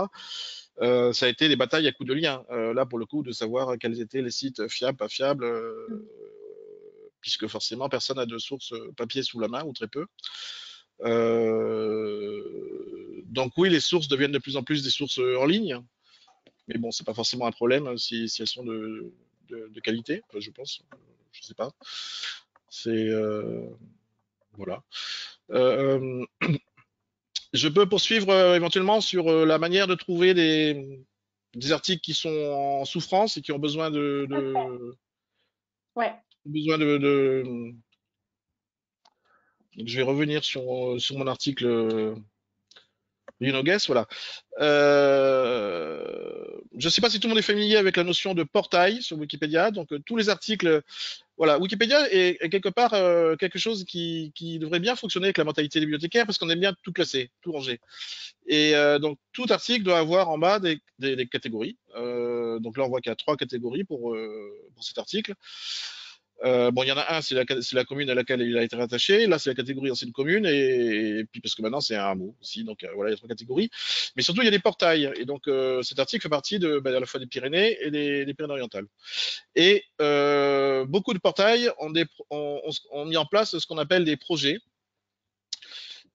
Ça a été des batailles à coups de liens. Là, pour le coup, de savoir quels étaient les sites fiables, pas fiables, puisque forcément, personne n'a de source papier sous la main, ou très peu. Donc oui, les sources deviennent de plus en plus des sources en ligne. Mais bon, c'est pas forcément un problème si elles sont de qualité, je pense. Je sais pas. C'est voilà. Je peux poursuivre éventuellement sur la manière de trouver des articles qui sont en souffrance et qui ont besoin Ouais. Donc, je vais revenir sur mon article Guess, voilà. Je ne sais pas si tout le monde est familier avec la notion de portail sur Wikipédia. Donc tous les articles, voilà, Wikipédia est quelque part quelque chose qui devrait bien fonctionner avec la mentalité des bibliothécaires parce qu'on aime bien tout classer, tout ranger. Et donc tout article doit avoir en bas des catégories. Donc là on voit qu'il y a 3 catégories pour cet article. Bon, il y en a un, c'est la commune à laquelle il a été rattaché. Là, c'est la catégorie ancienne commune, et puis parce que maintenant c'est un hameau aussi. Donc voilà, il y a 3 catégories. Mais surtout, il y a des portails. Et donc cet article fait partie à la fois des Pyrénées et des Pyrénées-Orientales. Et beaucoup de portails ont mis en place ce qu'on appelle des projets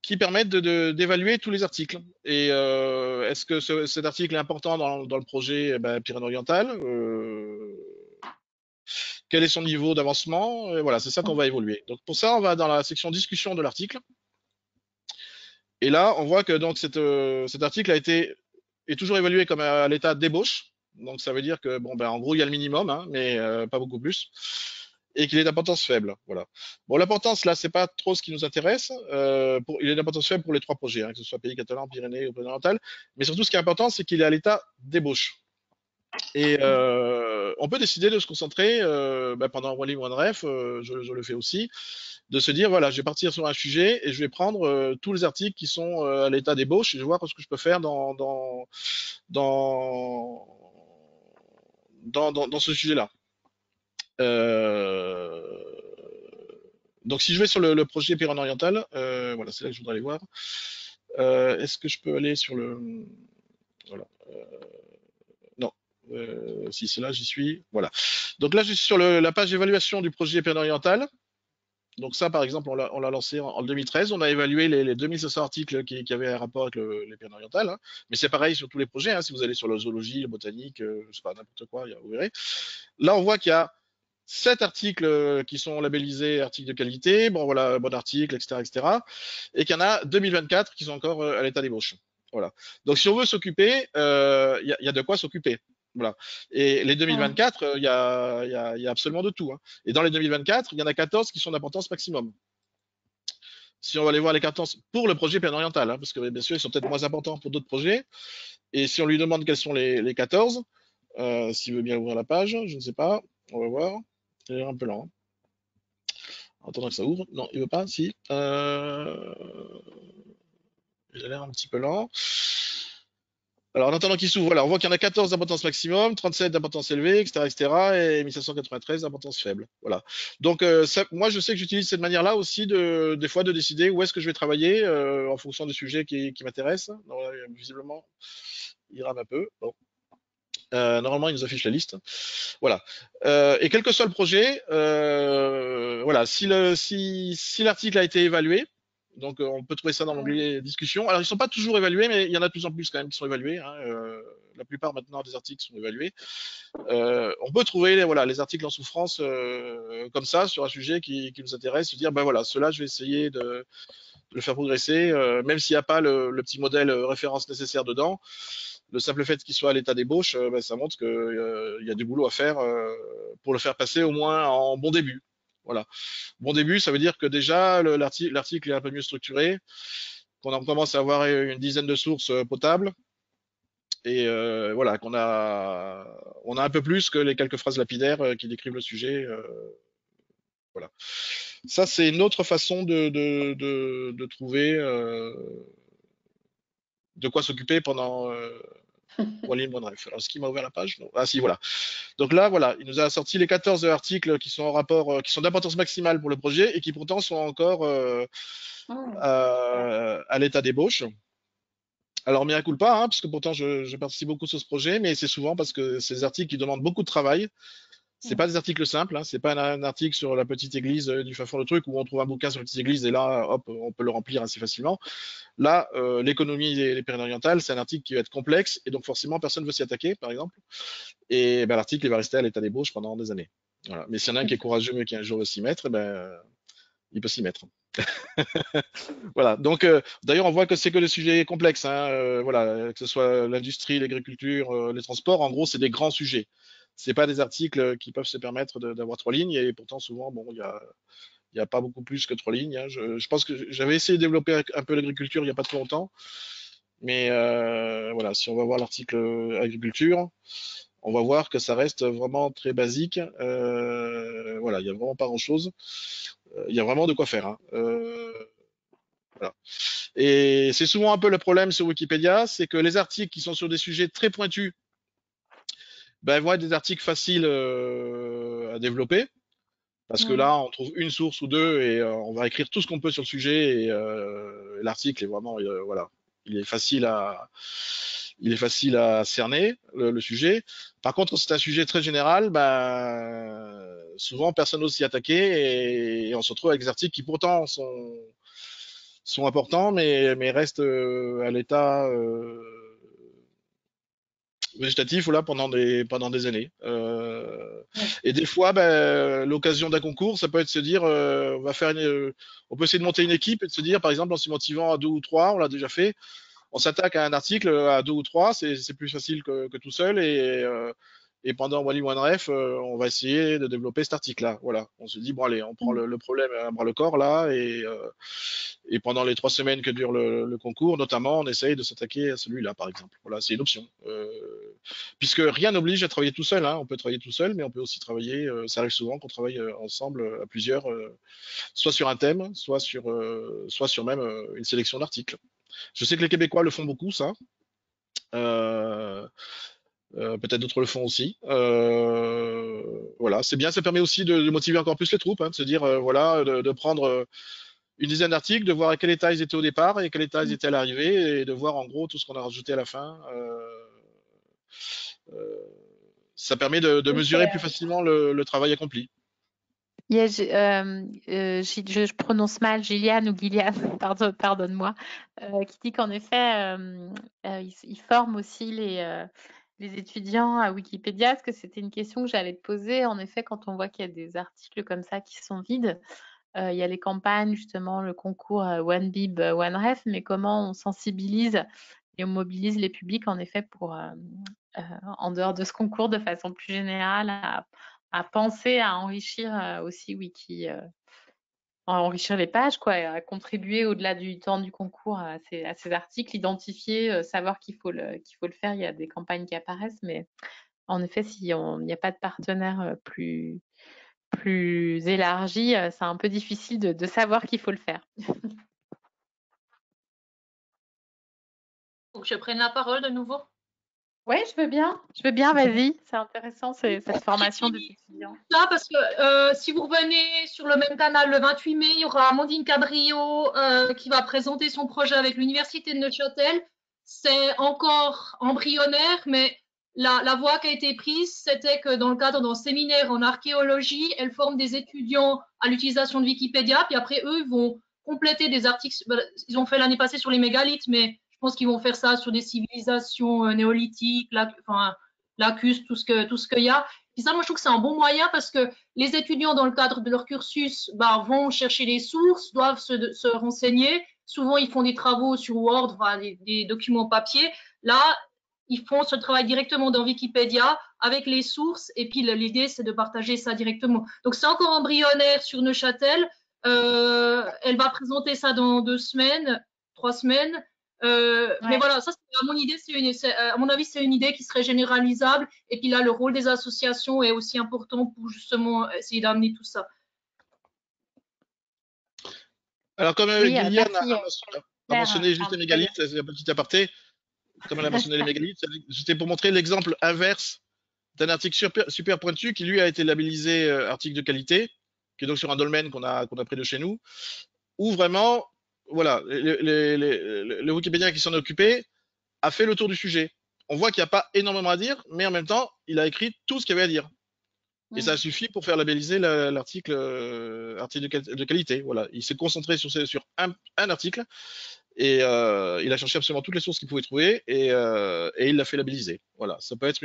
qui permettent d'évaluer tous les articles. Et est-ce que cet article est important dans le projet Pyrénées-Orientales? Quel est son niveau d'avancement? Voilà, c'est ça qu'on va évoluer. Donc pour ça, on va dans la section discussion de l'article. Et là, on voit que donc cet article est toujours évalué comme à l'état d'ébauche. Donc ça veut dire que en gros, il y a le minimum, hein, mais pas beaucoup plus, et qu'il est d'importance faible. Voilà. Bon, l'importance là, c'est pas trop ce qui nous intéresse. Il est d'importance faible pour les 3 projets, hein, que ce soit Pays Catalan, Pyrénées ou Pyrénées-Orientales. Mais surtout, ce qui est important, c'est qu'il est à l'état d'ébauche. Et on peut décider de se concentrer pendant OneLib, OneRef, je le fais aussi, de se dire voilà, je vais partir sur un sujet et je vais prendre tous les articles qui sont à l'état d'ébauche et je vais voir ce que je peux faire dans, dans ce sujet-là. Donc si je vais sur le projet Pyrénées-Orientales, voilà, c'est là que je voudrais aller voir. Est-ce que je peux aller sur le... Voilà. Non. Si c'est là, j'y suis. Voilà. Donc là, je suis sur la page d'évaluation du projet Pyrénées-Orientales. Donc ça, par exemple, on l'a lancé en 2013. On a évalué les 2500 articles qui avaient un rapport avec les Pyrénées-Orientales. Hein. Mais c'est pareil sur tous les projets. Hein. Si vous allez sur la zoologie, la botanique, je sais pas, n'importe quoi, vous verrez. Là, on voit qu'il y a 7 articles qui sont labellisés articles de qualité, bon voilà, bon article, etc., etc. Et qu'il y en a 2024 qui sont encore à l'état d'ébauche. Voilà. Donc si on veut s'occuper, il y a de quoi s'occuper. Voilà. Et les 2024, il y a absolument de tout. Hein. Et dans les 2024, il y en a 14 qui sont d'importance maximum. Si on va aller voir les 14 pour le projet Pyrénées-Orientales, hein, parce que bien sûr, ils sont peut-être moins importants pour d'autres projets. Et si on lui demande quels sont les 14, s'il veut bien ouvrir la page, je ne sais pas, on va voir. Il est un peu lent. En attendant que ça ouvre. Non, il veut pas, si. Il a l'air un petit peu lent. Alors, en attendant qu'il s'ouvre, voilà, on voit qu'il y en a 14 d'importance maximum, 37 d'importance élevée, etc., etc., et 1793 d'importance faible. Voilà. Donc, moi, je sais que j'utilise cette manière-là aussi, des fois, de décider où est-ce que je vais travailler en fonction des sujets qui m'intéressent. Visiblement, il rame un peu. Bon. Normalement, il nous affiche la liste. Voilà. Et quel que soit le projet, voilà, si l'article a été évalué, donc on peut trouver ça dans l'onglet discussion. Alors ils sont pas toujours évalués, mais il y en a de plus en plus quand même qui sont évalués. Hein. La plupart maintenant des articles sont évalués. On peut trouver voilà, les articles en souffrance comme ça sur un sujet qui nous intéresse, se dire ben voilà, cela je vais essayer de le faire progresser, même s'il n'y a pas le petit modèle référence nécessaire dedans. Le simple fait qu'il soit à l'état d'ébauche, ça montre qu'il y a du boulot à faire pour le faire passer au moins en bon début. Voilà. Bon début, ça veut dire que déjà l'article est un peu mieux structuré, qu'on commence à avoir une dizaine de sources potables, et voilà, on a un peu plus que les quelques phrases lapidaires qui décrivent le sujet. Voilà. Ça, c'est une autre façon de trouver de quoi s'occuper pendant OneLib, OneRef. Alors, est-ce qu'il m'a ouvert la page? Non. Ah si, voilà. Donc là, voilà, il nous a sorti les 14 articles qui sont en rapport, qui sont d'importance maximale pour le projet et qui pourtant sont encore à l'état d'ébauche. Alors, mea culpa, hein, parce que pourtant je participe beaucoup sur ce projet, mais c'est souvent parce que c'est des articles qui demandent beaucoup de travail. C'est pas des articles simples, hein, c'est pas un article sur la petite église du fin fond de truc où on trouve un bouquin sur la petite église et là, hop, on peut le remplir assez facilement. Là, l'économie des Pyrénées-Orientales, c'est un article qui va être complexe et donc forcément personne ne veut s'y attaquer, par exemple. Et ben, l'article il va rester à l'état d'ébauche pendant des années. Voilà. Mais s'il y en a un qui est courageux et qui un jour veut s'y mettre, ben, il peut s'y mettre. Voilà. Donc, d'ailleurs, on voit que c'est que des sujets complexes. Hein, voilà, que ce soit l'industrie, l'agriculture, les transports. En gros, c'est des grands sujets. C'est pas des articles qui peuvent se permettre d'avoir 3 lignes. Et pourtant, souvent, bon, il y a pas beaucoup plus que 3 lignes. Hein. Je pense que j'avais essayé de développer un peu l'agriculture il n'y a pas trop longtemps. Mais voilà, si on va voir l'article agriculture, on va voir que ça reste vraiment très basique. Voilà, il n'y a vraiment pas grand-chose. Il y a vraiment de quoi faire. Hein. Voilà. Et c'est souvent un peu le problème sur Wikipédia, c'est que les articles qui sont sur des sujets très pointus, ben, vont être des articles faciles à développer. Parce que là, on trouve une source ou deux et on va écrire tout ce qu'on peut sur le sujet et l'article est vraiment, voilà, il est facile à cerner le sujet. Par contre, c'est un sujet très général, ben, souvent personne n'ose s'y attaquer et on se retrouve avec des articles qui pourtant sont importants mais restent à l'état végétatif là pendant des années. Et des fois, ben, l'occasion d'un concours, ça peut être de se dire, on peut essayer de monter une équipe et de se dire, par exemple, en s'y motivant à 2 ou 3, on l'a déjà fait, on s'attaque à un article à 2 ou 3, c'est plus facile que tout seul et pendant OneLib, OneRef, on va essayer de développer cet article-là. Voilà, on se dit bon allez, on prend le problème à bras le corps là et pendant les 3 semaines que dure le concours, notamment, on essaye de s'attaquer à celui-là par exemple. Voilà, c'est une option. puisque rien n'oblige à travailler tout seul, hein. On peut travailler tout seul, mais on peut aussi travailler, ça arrive souvent qu'on travaille ensemble à plusieurs, soit sur un thème, soit sur même une sélection d'articles. Je sais que les Québécois le font beaucoup, ça. Peut-être d'autres le font aussi. Voilà, c'est bien, ça permet aussi de motiver encore plus les troupes, hein, de se dire, voilà, de prendre une dizaine d'articles, de voir à quel état ils étaient au départ et à quel état ils étaient à l'arrivée, et de voir en gros tout ce qu'on a rajouté à la fin. Ça permet de mesurer plus facilement le travail accompli. Je prononce mal Gillian ou Gillian, pardonne-moi, qui dit qu'en effet, ils forment aussi les étudiants à Wikipédia, parce que c'était une question que j'allais te poser. En effet, quand on voit qu'il y a des articles comme ça qui sont vides, il y a les campagnes, justement, le concours OneBib, OneRef, mais comment on sensibilise et on mobilise les publics, en effet, pour, en dehors de ce concours, de façon plus générale, à penser à enrichir aussi Wiki, à enrichir les pages, quoi, et à contribuer au-delà du temps du concours à ces articles, identifier, savoir qu'il faut le faire. Il y a des campagnes qui apparaissent, mais en effet, s'il n'y a pas de partenaire plus élargi, c'est un peu difficile de savoir qu'il faut le faire. Donc, je prenne la parole de nouveau. Oui, je veux bien, vas-y, c'est intéressant cette formation des étudiants. Là, parce que si vous revenez sur le même canal le 28 mai, il y aura Amandine Cabrillo qui va présenter son projet avec l'Université de Neuchâtel. C'est encore embryonnaire, mais la voie qui a été prise, c'était que dans le cadre d'un séminaire en archéologie, elle forme des étudiants à l'utilisation de Wikipédia, puis après, eux, ils vont compléter des articles. Ils ont fait l'année passée sur les mégalithes, mais je pense qu'ils vont faire ça sur des civilisations néolithiques, lacustres, tout ce qu'il y a. Puis ça, moi, je trouve que c'est un bon moyen parce que les étudiants, dans le cadre de leur cursus, vont chercher les sources, doivent se renseigner. Souvent, ils font des travaux sur Word, des documents papier. Là, ils font ce travail directement dans Wikipédia avec les sources. Et puis, l'idée, c'est de partager ça directement. Donc, c'est encore embryonnaire sur Neuchâtel. Elle va présenter ça dans 2 semaines, 3 semaines. Mais voilà, ça, à mon idée, à mon avis, c'est une idée qui serait généralisable. Et puis là, le rôle des associations est aussi important pour justement essayer d'amener tout ça. Alors, comme Gillian a mentionné juste les mégalithes, c'est un petit aparté, comme elle a mentionné les mégalithes, c'était pour montrer l'exemple inverse d'un article super pointu qui, lui, a été labellisé article de qualité, qui est donc sur un dolmen qu'on a pris de chez nous, où vraiment, voilà, le Wikipédien qui s'en est occupé a fait le tour du sujet. On voit qu'il n'y a pas énormément à dire, mais en même temps, il a écrit tout ce qu'il y avait à dire. Et ça suffit pour faire labelliser l'article de qualité. Voilà, il s'est concentré sur un article et il a cherché absolument toutes les sources qu'il pouvait trouver et il l'a fait labelliser. Voilà, ça peut être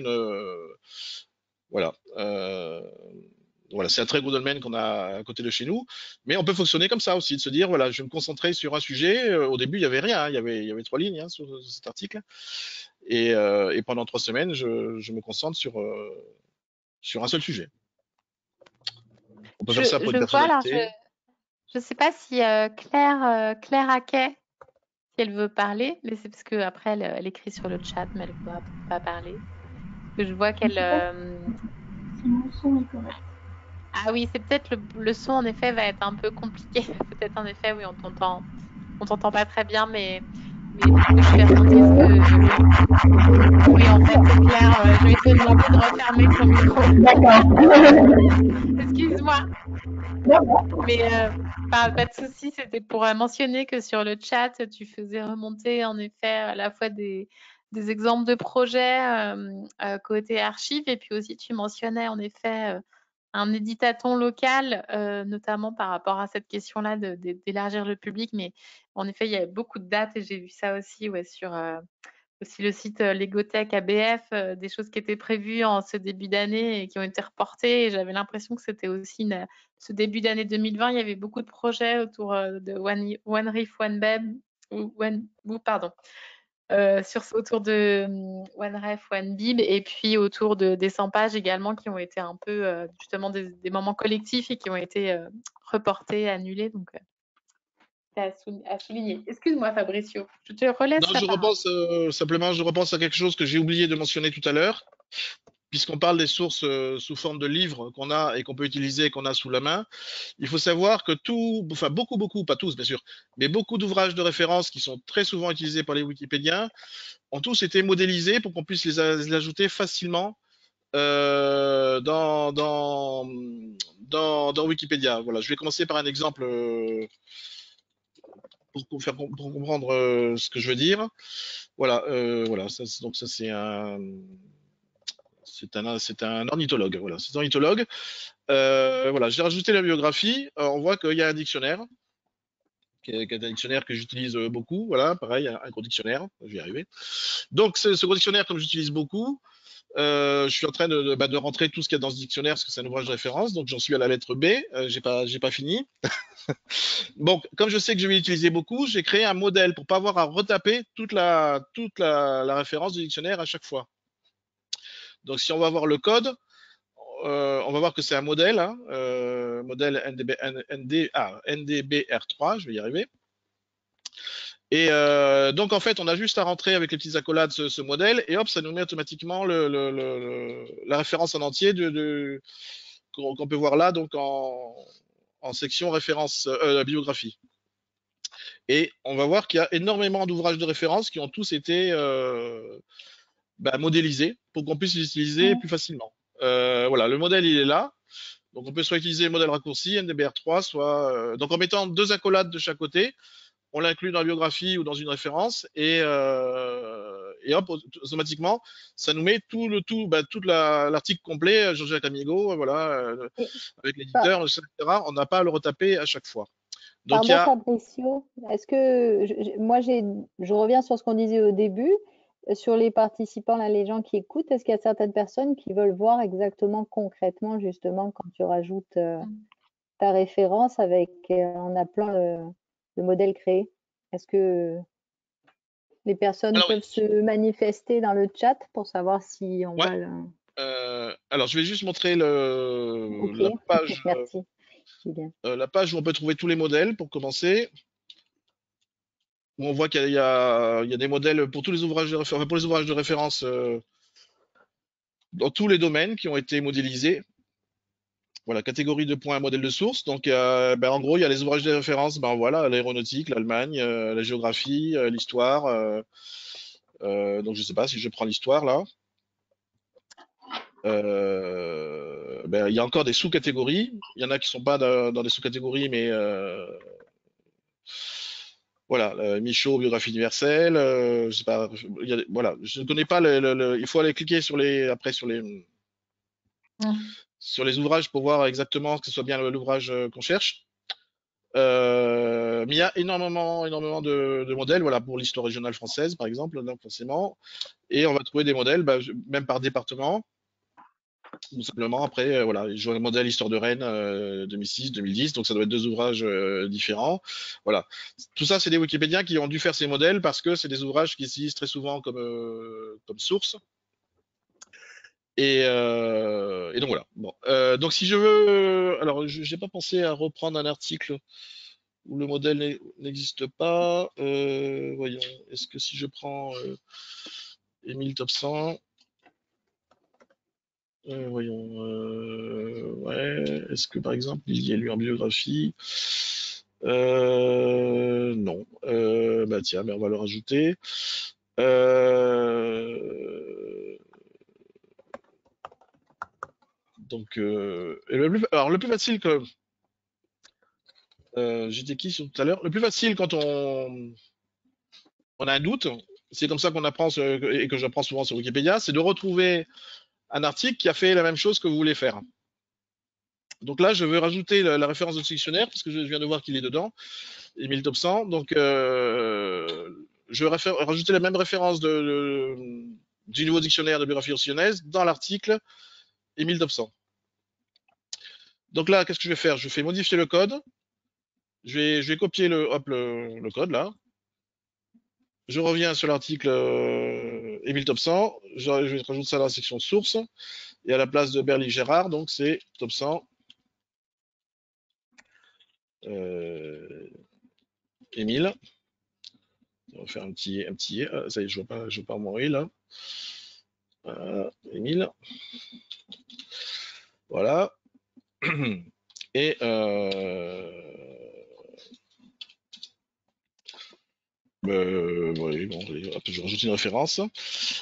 voilà, c'est un très gros domaine qu'on a à côté de chez nous, mais on peut fonctionner comme ça aussi, de se dire voilà, je vais me concentrer sur un sujet. Au début, il y avait rien, hein, il y avait 3 lignes sur cet article, et pendant 3 semaines, je me concentre sur un seul sujet. On peut faire ça pour une personnalité. Je ne sais pas si Claire Haquet, si elle veut parler, mais c'est parce qu'après elle écrit sur le chat, mais elle ne peut pas parler. Je vois qu'elle. Si mon son est correct. Ah oui, c'est peut-être le son, en effet, va être un peu compliqué. Peut-être, en effet, oui, on t'entend pas très bien, mais je vais faire oui, en fait, c'est clair. Je vais te demander de refermer ton micro. D'accord. Excuse-moi. Mais pas de souci, c'était pour mentionner que sur le chat, tu faisais remonter, en effet, à la fois des exemples de projets côté archives, et puis aussi tu mentionnais, en effet, un éditaton local, notamment par rapport à cette question-là d'élargir le public. Mais en effet, il y a beaucoup de dates et j'ai vu ça aussi sur aussi le site Legothèque ABF, des choses qui étaient prévues en ce début d'année et qui ont été reportées. Et j'avais l'impression que c'était aussi ce début d'année 2020, il y avait beaucoup de projets autour de OneRef, OneBib, autour de OneRef, OneBib, et puis autour des 100 pages également qui ont été un peu justement des moments collectifs et qui ont été reportés, annulés. Donc, à souligner. Excuse-moi, Fabricio. Je te relaisse Non, la je parole. repense simplement, je repense à quelque chose que j'ai oublié de mentionner tout à l'heure, puisqu'on parle des sources sous forme de livres qu'on a et qu'on peut utiliser, qu'on a sous la main. Il faut savoir que enfin beaucoup, pas tous bien sûr, mais beaucoup d'ouvrages de référence qui sont très souvent utilisés par les Wikipédiens ont tous été modélisés pour qu'on puisse les ajouter facilement dans Wikipédia. Voilà, je vais commencer par un exemple pour comprendre ce que je veux dire. Voilà, voilà. Donc ça c'est un ornithologue. Voilà, c'est un ornithologue. Voilà, j'ai rajouté la biographie. On voit qu'il y a un dictionnaire, qui est un dictionnaire que j'utilise beaucoup. Voilà, pareil, un gros dictionnaire. Je vais y arriver. Donc ce gros dictionnaire, comme j'utilise beaucoup, je suis en train de rentrer tout ce qu'il y a dans ce dictionnaire parce que c'est un ouvrage de référence. Donc j'en suis à la lettre B. J'ai pas fini. Bon, comme je sais que je vais l'utiliser beaucoup, j'ai créé un modèle pour pas avoir à retaper toute la référence du dictionnaire à chaque fois. Donc si on va voir le code, on va voir que c'est un modèle, hein, modèle NDBR3, je vais y arriver. Et donc en fait, on a juste à rentrer avec les petites accolades ce modèle et hop, ça nous met automatiquement la référence en entier qu'on peut voir là, donc en section référence biographie. Et on va voir qu'il y a énormément d'ouvrages de référence qui ont tous été modélisés pour qu'on puisse les utiliser plus facilement. Voilà, le modèle il est là. Donc on peut soit utiliser le modèle raccourci NDBR3, soit donc en mettant deux accolades de chaque côté, on l'inclut dans la biographie ou dans une référence et hop, automatiquement, ça nous met tout l'article complet, Jean-Jacques Amigo, voilà, avec l'éditeur, etc. On n'a pas à le retaper à chaque fois. Donc il y Pardon, a Fabricio, est-ce que moi je reviens sur ce qu'on disait au début, sur les participants, là, les gens qui écoutent, est-ce qu'il y a certaines personnes qui veulent voir exactement concrètement, justement, quand tu rajoutes ta référence en appelant le modèle créé? Est-ce que les personnes alors, peuvent se manifester dans le chat pour savoir si on ouais. va le... Alors je vais juste montrer Ok, merci, Julien. la page où on peut trouver tous les modèles pour commencer. Où on voit qu'il y a des modèles pour tous les ouvrages de référence, pour les ouvrages de référence dans tous les domaines qui ont été modélisés. Voilà, catégorie de points, modèle de source. Donc, en gros, il y a les ouvrages de référence, voilà, l'aéronautique, l'Allemagne, la géographie, l'histoire. Donc, je sais pas si je prends l'histoire là. Il y a encore des sous-catégories. Il y en a qui sont pas dans des sous-catégories, mais voilà, Michaud, biographie universelle. Je sais pas. Voilà, je ne connais pas il faut aller cliquer sur les sur les ouvrages pour voir exactement que ce soit bien l'ouvrage qu'on cherche. Mais il y a énormément de modèles, voilà, pour l'histoire régionale française, par exemple, donc forcément. Et on va trouver des modèles, même par département. Tout simplement, après, voilà, je vois le modèle Histoire de Rennes 2006-2010, donc ça doit être deux ouvrages différents. Voilà. Tout ça, c'est des Wikipédiens qui ont dû faire ces modèles parce que c'est des ouvrages qu'ils utilisent très souvent comme source. Et donc voilà. Bon. Donc si je veux, alors j'ai pas pensé à reprendre un article où le modèle n'existe pas. Voyons, est-ce que si je prends Émile Topsan, voyons, ouais, est-ce que par exemple il y a lu en biographie? Non. Tiens, on va le rajouter. Donc, alors le plus facile que j'étais qui sur tout à l'heure? Le plus facile quand on a un doute, c'est comme ça qu'on apprend et que j'apprends souvent sur Wikipédia, c'est de retrouver un article qui a fait la même chose que vous voulez faire. Donc là, je veux rajouter la référence de ce dictionnaire parce que je viens de voir qu'il est dedans, Émile Topsan. Donc, je vais rajouter la même référence du nouveau dictionnaire de biographie anciennaise dans l'article Émile Topsan. Donc là, qu'est-ce que je vais faire? Je fais modifier le code. Je vais copier le code là. Je reviens sur l'article Émile Topsan. Je vais rajouter ça dans la section source. Et à la place de Berly Gérard, donc c'est Topsan. Émile. On va faire un petit ça y est, je vois pas mon i là. Émile. Voilà. Et oui, bon, hop, je vais rajouter une référence.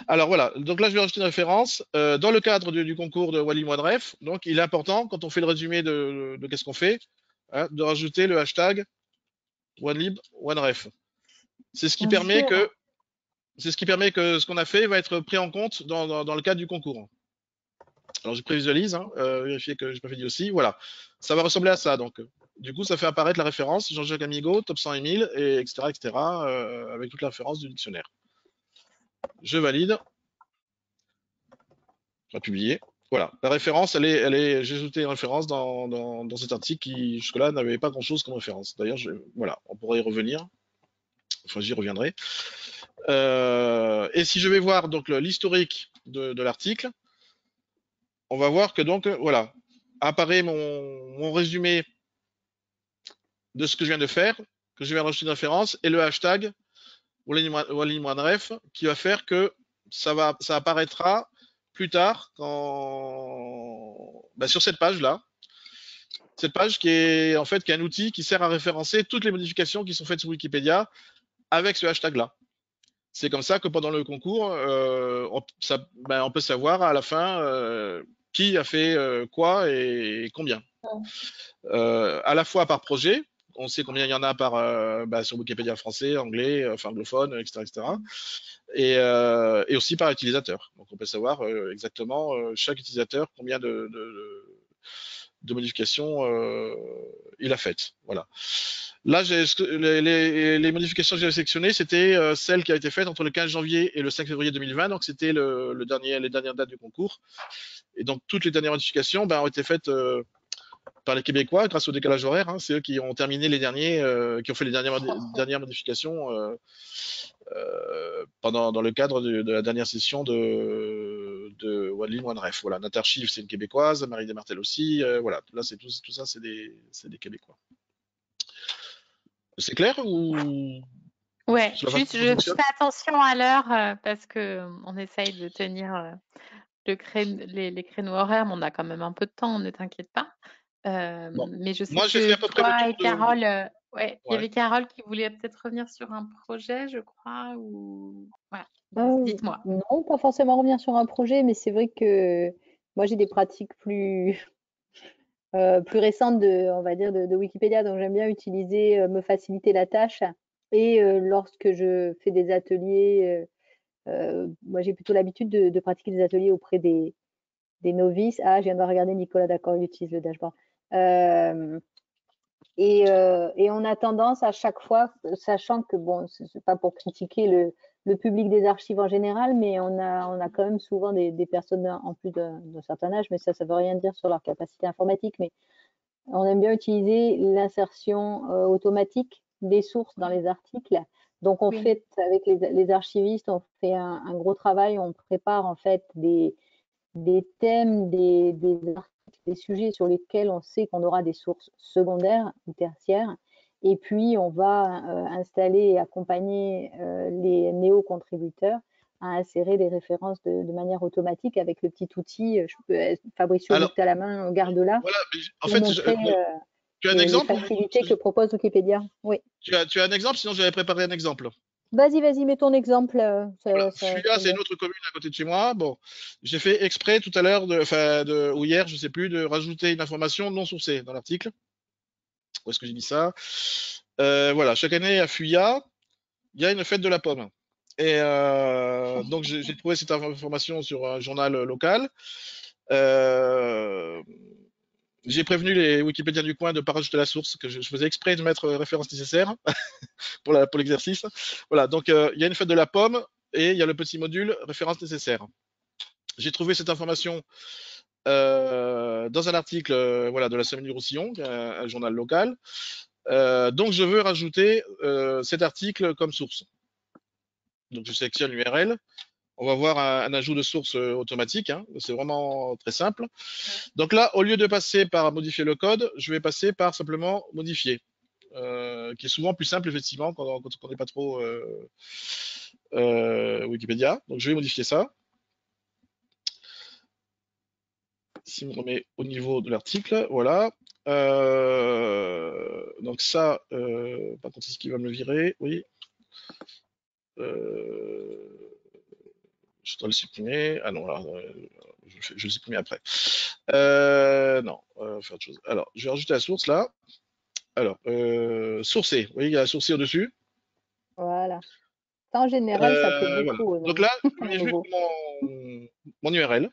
Alors voilà, donc là je vais rajouter une référence. Dans le cadre du concours de Wally OneRef, donc il est important, quand on fait le résumé de qu'est-ce qu'on fait, hein, de rajouter le hashtag OneLib OneRef. C'est ce qui permet que ce qu'on a fait va être pris en compte dans le cadre du concours. Alors je prévisualise, hein, vérifier que j'ai pas fait dit aussi. Voilà, ça va ressembler à ça. Donc, du coup, ça fait apparaître la référence Jean-Jacques Amigo, top 100 Emile, et etc., avec toute la référence du dictionnaire. Je valide. On va publier. Voilà, la référence, j'ai ajouté une référence dans cet article qui jusque-là n'avait pas grand-chose comme référence. D'ailleurs, voilà, on pourrait y revenir. Enfin, j'y reviendrai. Et si je vais voir donc l'historique de l'article, on va voir que donc voilà, apparaît mon résumé de ce que je viens de faire, que je viens de rajouter une référence, et le hashtag WallyOneRef qui va faire que ça apparaîtra plus tard sur cette page là. Cette page qui est en fait un outil qui sert à référencer toutes les modifications qui sont faites sur Wikipédia avec ce hashtag là. C'est comme ça que pendant le concours, on peut savoir à la fin qui a fait quoi et combien. À la fois par projet, on sait combien il y en a sur Wikipédia français, anglais, anglophone, etc. Et aussi par utilisateur. Donc on peut savoir exactement chaque utilisateur combien de modifications il a faites. Voilà. Là, les modifications que j'avais sélectionnées, c'était celle qui a été faite entre le 15 janvier et le 5 février 2020. Donc c'était les dernières dates du concours. Et donc toutes les dernières modifications ont été faites par les Québécois grâce au décalage horaire. Hein. C'est eux qui ont terminé qui ont fait les dernières modifications dans le cadre de la dernière session de Wally OneRef. Voilà, notre archive c'est une Québécoise, Marie Desmartel aussi. Voilà, là c'est tout ça c'est des Québécois. C'est clair ou Ouais, juste je fais attention à l'heure parce que on essaye de tenir les créneaux horaires, mais on a quand même un peu de temps, ne t'inquiète pas. Bon. Mais je sais Moi, j'ai fait à peu près toi le et tour Carole, il y avait Carole qui voulait peut-être revenir sur un projet, je crois, ou voilà. Dites-moi. Non, pas forcément revenir sur un projet, mais c'est vrai que moi j'ai des pratiques plus récentes on va dire, de Wikipédia, donc j'aime bien utiliser, me faciliter la tâche. Et lorsque je fais des ateliers, moi j'ai plutôt l'habitude de pratiquer des ateliers auprès des novices. Ah, je viens de regarder Nicolas, d'accord, il utilise le dashboard. Et on a tendance à chaque fois, sachant que bon, c'est pas pour critiquer le public des archives en général, mais on a quand même souvent des personnes en plus d'un certain âge, mais ça veut rien dire sur leur capacité informatique, mais on aime bien utiliser l'insertion automatique des sources dans les articles. Donc on fait avec les archivistes, on fait un gros travail, on prépare en fait des thèmes, des articles, des sujets sur lesquels on sait qu'on aura des sources secondaires ou tertiaires. Et puis, on va installer et accompagner les néo-contributeurs à insérer des références de manière automatique avec le petit outil. Fabricio, vu que tu as la main, garde-la. Voilà, en fait, tu as un exemple les facilités que propose Wikipédia. Oui. Tu as un exemple, sinon j'avais préparé un exemple. Vas-y, mets ton exemple. Voilà, Fuya, c'est une autre commune à côté de chez moi. Bon, j'ai fait exprès tout à l'heure, ou hier, je sais plus, de rajouter une information non sourcée dans l'article. Où est-ce que j'ai mis ça? Voilà, chaque année à Fuya, il y a une fête de la pomme. Et donc j'ai trouvé cette information sur un journal local. J'ai prévenu les Wikipédiens du coin de ne pas rajouter la source, que je faisais exprès de mettre référence nécessaire pour l'exercice. Voilà, donc il y a une fête de la pomme et il y a le petit module référence nécessaire. J'ai trouvé cette information dans un article de la Semaine du Roussillon, un journal local. Donc je veux rajouter cet article comme source. Donc je sélectionne l'URL. On va voir un ajout de source automatique. Hein. C'est vraiment très simple. Donc là, au lieu de passer par modifier le code, je vais passer par simplement modifier. qui est souvent plus simple effectivement quand on ne connaît pas trop Wikipédia. Donc je vais modifier ça. Si on remet au niveau de l'article, voilà. Donc ça, par contre, est-ce qu'il va me le virer? Oui. Je dois le supprimer. Ah non, là, je vais le supprimer après. Non, faire autre chose. Alors, je vais rajouter la source là. Alors, sourcer. Vous voyez, il y a sourcer au-dessus. Voilà. Ça, en général, ça plaît Voilà. beaucoup Donc là, je aux mets juste nouveaux. mon URL,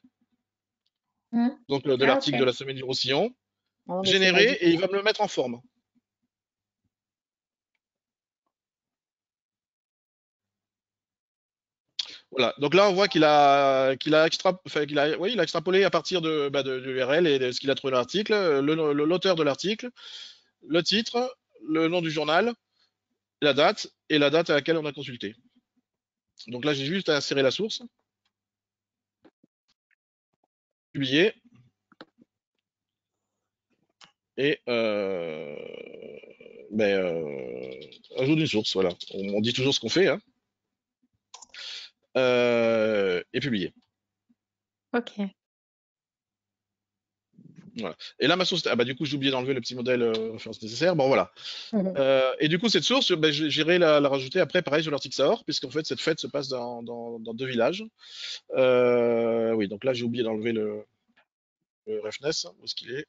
Mhm. donc de Ah, l'article ok. de la semaine du Roussillon, Non, mais c'est généré, magique. et il va me le mettre en forme. Voilà. Donc là, on voit il a extrapolé à partir de l'URL et de ce qu'il a trouvé dans l'article, l'auteur de l'article, le titre, le nom du journal, la date et la date à laquelle on a consulté. Donc là, j'ai juste à insérer la source, publier et ajoute une source. Voilà. On dit toujours ce qu'on fait, hein, et publier. Ok. Voilà. Et là, ma source, ah bah du coup, j'ai oublié d'enlever le petit modèle référence nécessaire. Bon, voilà. Mhm. Et du coup, cette source, ben, j'irai la rajouter après, pareil, sur l'article Saor, puisqu'en fait, cette fête se passe dans deux villages. Oui, donc là, j'ai oublié d'enlever le refness. Où est-ce qu'il est?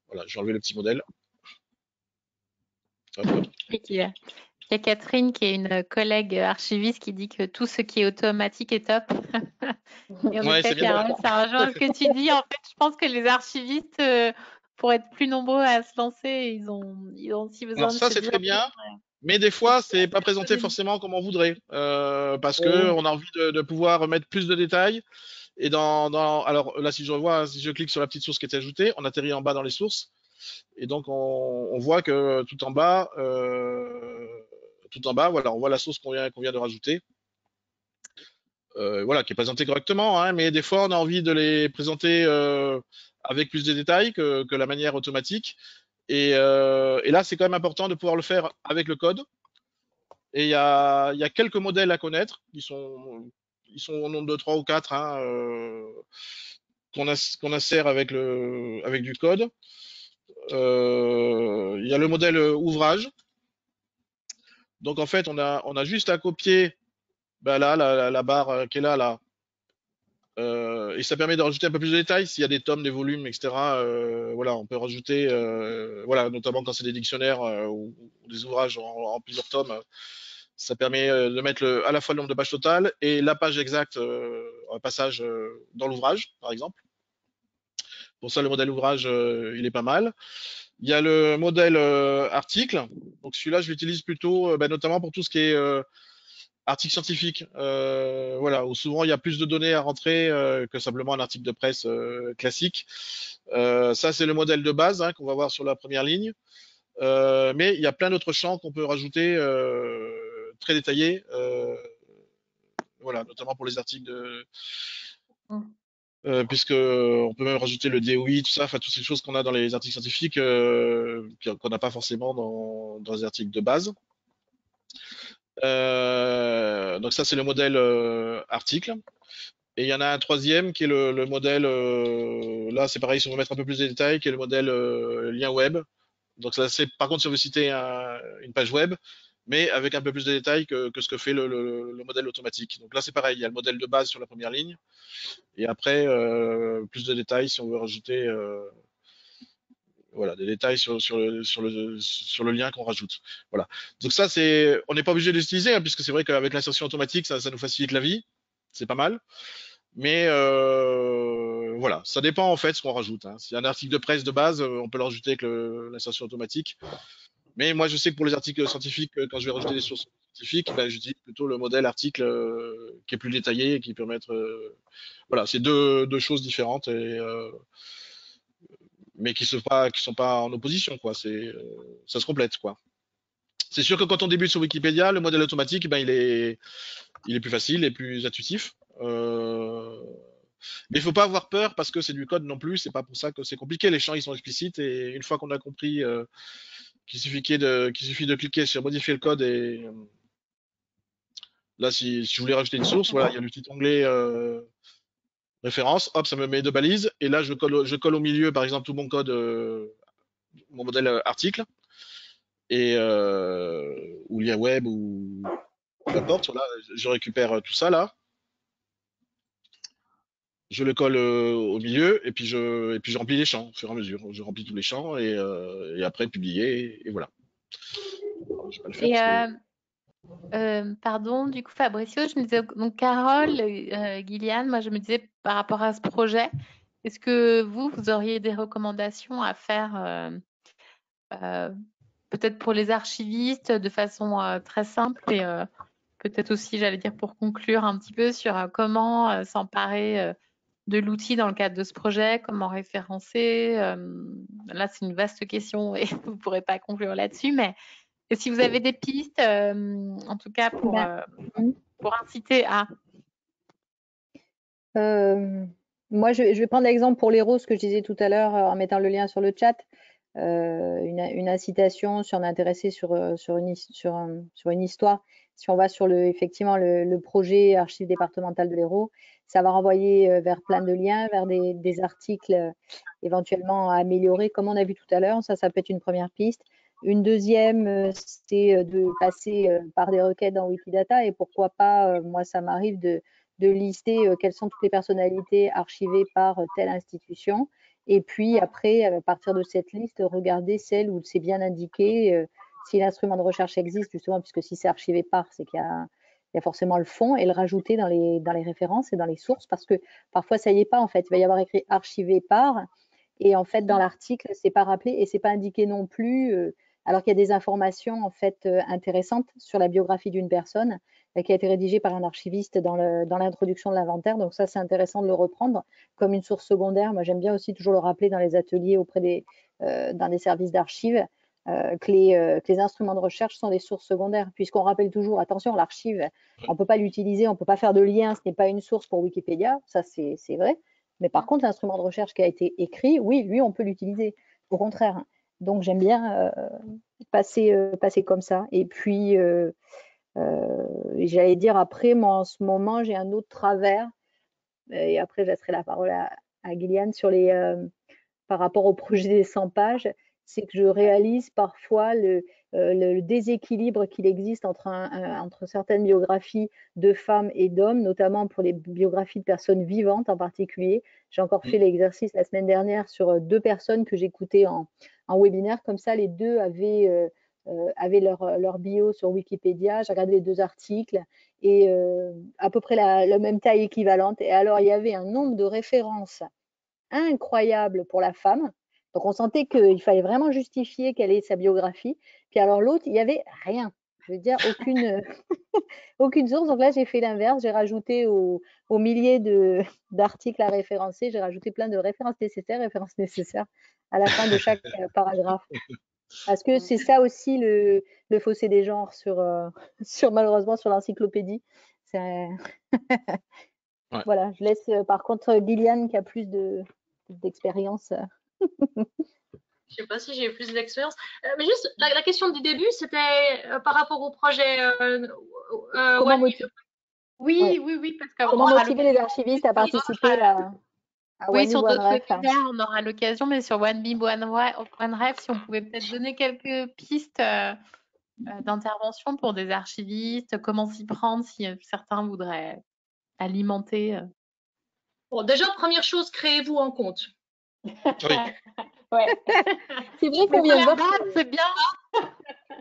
Voilà, j'ai enlevé le petit modèle. Hop, hop. Et il y a Catherine qui est une collègue archiviste qui dit que tout ce qui est automatique est top. Et en Ouais, c'est effet, bien. Carole, ça rejoint ce que tu dis. En fait, je pense que les archivistes, pour être plus nombreux à se lancer, ils ont aussi Alors besoin de ça, se c'est dire très bien. Mais des faut fois, c'est pas présenté personne. forcément comme on voudrait, parce que Oui. on a envie de pouvoir mettre plus de détails. Et alors là, si je revois, hein, si je clique sur la petite source qui est ajoutée, on atterrit en bas dans les sources, et donc on voit que tout en bas, voilà, on voit la source qu'on vient de rajouter, voilà, qui est présentée correctement, hein, mais des fois, on a envie de les présenter avec plus de détails que la manière automatique. Et là, c'est quand même important de pouvoir le faire avec le code. Et il y a quelques modèles à connaître. Ils sont au nombre de 3 ou 4, hein, qu'on insère avec du code. Il y a le modèle ouvrage. Donc en fait, on a juste à copier bah, là, la barre qui est là. Et ça permet de rajouter un peu plus de détails. S'il y a des tomes, des volumes, etc., voilà, on peut rajouter, voilà, notamment quand c'est des dictionnaires ou des ouvrages en plusieurs tomes. Ça permet de mettre à la fois le nombre de pages totales et la page exacte, un passage dans l'ouvrage, par exemple. Pour ça, le modèle ouvrage, il est pas mal. Il y a le modèle article. Donc celui-là, je l'utilise plutôt, bah, notamment pour tout ce qui est article scientifique. Voilà, où souvent il y a plus de données à rentrer que simplement un article de presse classique. Ça, c'est le modèle de base, hein, qu'on va voir sur la première ligne. Mais il y a plein d'autres champs qu'on peut rajouter très détaillés. Voilà, notamment pour les articles puisque on peut même rajouter le DOI, tout ça, enfin toutes ces choses qu'on a dans les articles scientifiques qu'on n'a pas forcément dans les articles de base. Donc ça, c'est le modèle article. Et il y en a un troisième qui est le modèle, là c'est pareil, si on veut mettre un peu plus de détails, qui est le modèle lien web. Donc ça, c'est par contre si on veut citer une page web, mais avec un peu plus de détails que ce que fait le modèle automatique. Donc là c'est pareil, il y a le modèle de base sur la première ligne, et après plus de détails si on veut rajouter voilà, des détails sur le lien qu'on rajoute. Voilà. Donc ça, on n'est pas obligé de l'utiliser, hein, puisque c'est vrai qu'avec l'insertion automatique, ça nous facilite la vie. C'est pas mal. Mais voilà, ça dépend en fait ce qu'on rajoute, hein. S'il y a un article de presse de base, on peut le rajouter avec l'insertion automatique. Mais moi, je sais que pour les articles scientifiques, quand je vais rajouter des sources scientifiques, ben, j'utilise plutôt le modèle article qui est plus détaillé et qui peut mettre. Voilà, c'est deux choses différentes, mais qui sont pas en opposition, quoi. Ça se complète, quoi. C'est sûr que quand on débute sur Wikipédia, le modèle automatique, ben, il est plus facile et plus intuitif. Mais il faut pas avoir peur parce que c'est du code non plus. C'est pas pour ça que c'est compliqué. Les champs ils sont explicites et une fois qu'on a compris qu'il suffit de cliquer sur modifier le code et là, si je voulais rajouter une source, voilà, il y a le petit onglet référence, hop, ça me met deux balises, et là, je colle au milieu, par exemple, tout mon code, mon modèle article, et ou lien web, ou peu importe, voilà, je récupère tout ça là, je le colle au milieu, et puis je remplis les champs au fur et à mesure. Je remplis tous les champs, et après publier, et voilà. Alors, je vais pas le faire Et parce que... pardon, du coup, Fabricio, je me disais, donc Carole, Gillian, moi je me disais par rapport à ce projet, est-ce que vous auriez des recommandations à faire euh, peut-être pour les archivistes de façon très simple et peut-être aussi, j'allais dire, pour conclure un petit peu sur comment s'emparer de l'outil dans le cadre de ce projet, comment référencer. Là, c'est une vaste question et vous ne pourrez pas conclure là-dessus, mais si vous avez des pistes, en tout cas pour inciter à... Moi, je vais prendre l'exemple pour les roses, ce que je disais tout à l'heure en mettant le lien sur le chat. Une incitation si on est intéressé sur une histoire. Si on va sur effectivement le projet archive départementale de l'Hérault, ça va renvoyer vers plein de liens, vers des articles éventuellement à améliorer, comme on a vu tout à l'heure. Ça peut être une première piste. Une deuxième, c'est de passer par des requêtes dans Wikidata, et pourquoi pas, moi ça m'arrive de lister quelles sont toutes les personnalités archivées par telle institution. Et puis après, à partir de cette liste, regarder celle où c'est bien indiqué, si l'instrument de recherche existe, justement, puisque si c'est archivé par, c'est qu'il y a forcément le fond, et le rajouter dans les références et dans les sources, parce que parfois ça y est pas, en fait. Il va y avoir écrit archivé par, et en fait dans l'article c'est pas rappelé et c'est pas indiqué non plus, alors qu'il y a des informations en fait intéressantes sur la biographie d'une personne qui a été rédigée par un archiviste dans l'introduction de l'inventaire. Donc ça, c'est intéressant de le reprendre comme une source secondaire. Moi, j'aime bien aussi toujours le rappeler dans les ateliers dans des services d'archives, que les instruments de recherche sont des sources secondaires, puisqu'on rappelle toujours, attention, l'archive, on ne peut pas l'utiliser, on ne peut pas faire de lien, ce n'est pas une source pour Wikipédia, ça c'est vrai. Mais par contre, l'instrument de recherche qui a été écrit, oui, lui, on peut l'utiliser, au contraire. Donc j'aime bien passer comme ça. Et puis, j'allais dire, après, moi, en ce moment, j'ai un autre travers, et après, je laisserai la parole à Gillian sur par rapport au projet des 100 pages, c'est que je réalise parfois le déséquilibre qu'il existe entre certaines biographies de femmes et d'hommes, notamment pour les biographies de personnes vivantes en particulier. J'ai encore fait l'exercice la semaine dernière sur 2 personnes que j'écoutais en webinaire. Comme ça, les deux avaient leur bio sur Wikipédia. J'ai regardé les 2 articles et à peu près la même taille équivalente. Et alors, il y avait un nombre de références incroyable pour la femme. Donc, on sentait qu'il fallait vraiment justifier quelle est sa biographie. Puis alors, l'autre, il n'y avait rien. Je veux dire, aucune source. Donc là, j'ai fait l'inverse. J'ai rajouté aux milliers d'articles à référencer, j'ai rajouté plein de références nécessaires à la fin de chaque paragraphe. Parce que c'est ça aussi le fossé des genres malheureusement sur l'encyclopédie. Ouais. Voilà, je laisse par contre Gillian qui a plus d'expérience. Je sais pas si j'ai plus d'expérience. Mais juste, la question du début, c'était par rapport au projet Comment motiver Oui, parce que comment motiver les archivistes à participer à oui, OneBib sur d'autres OneRef. webinaires, on aura l'occasion, mais sur OneBib OneRef, si on pouvait peut-être donner quelques pistes d'intervention pour des archivistes, comment s'y prendre si certains voudraient alimenter. Bon, déjà, première chose, créez-vous un compte. Oui. Ouais. C'est vrai qu'on vient de voir. C'est bien.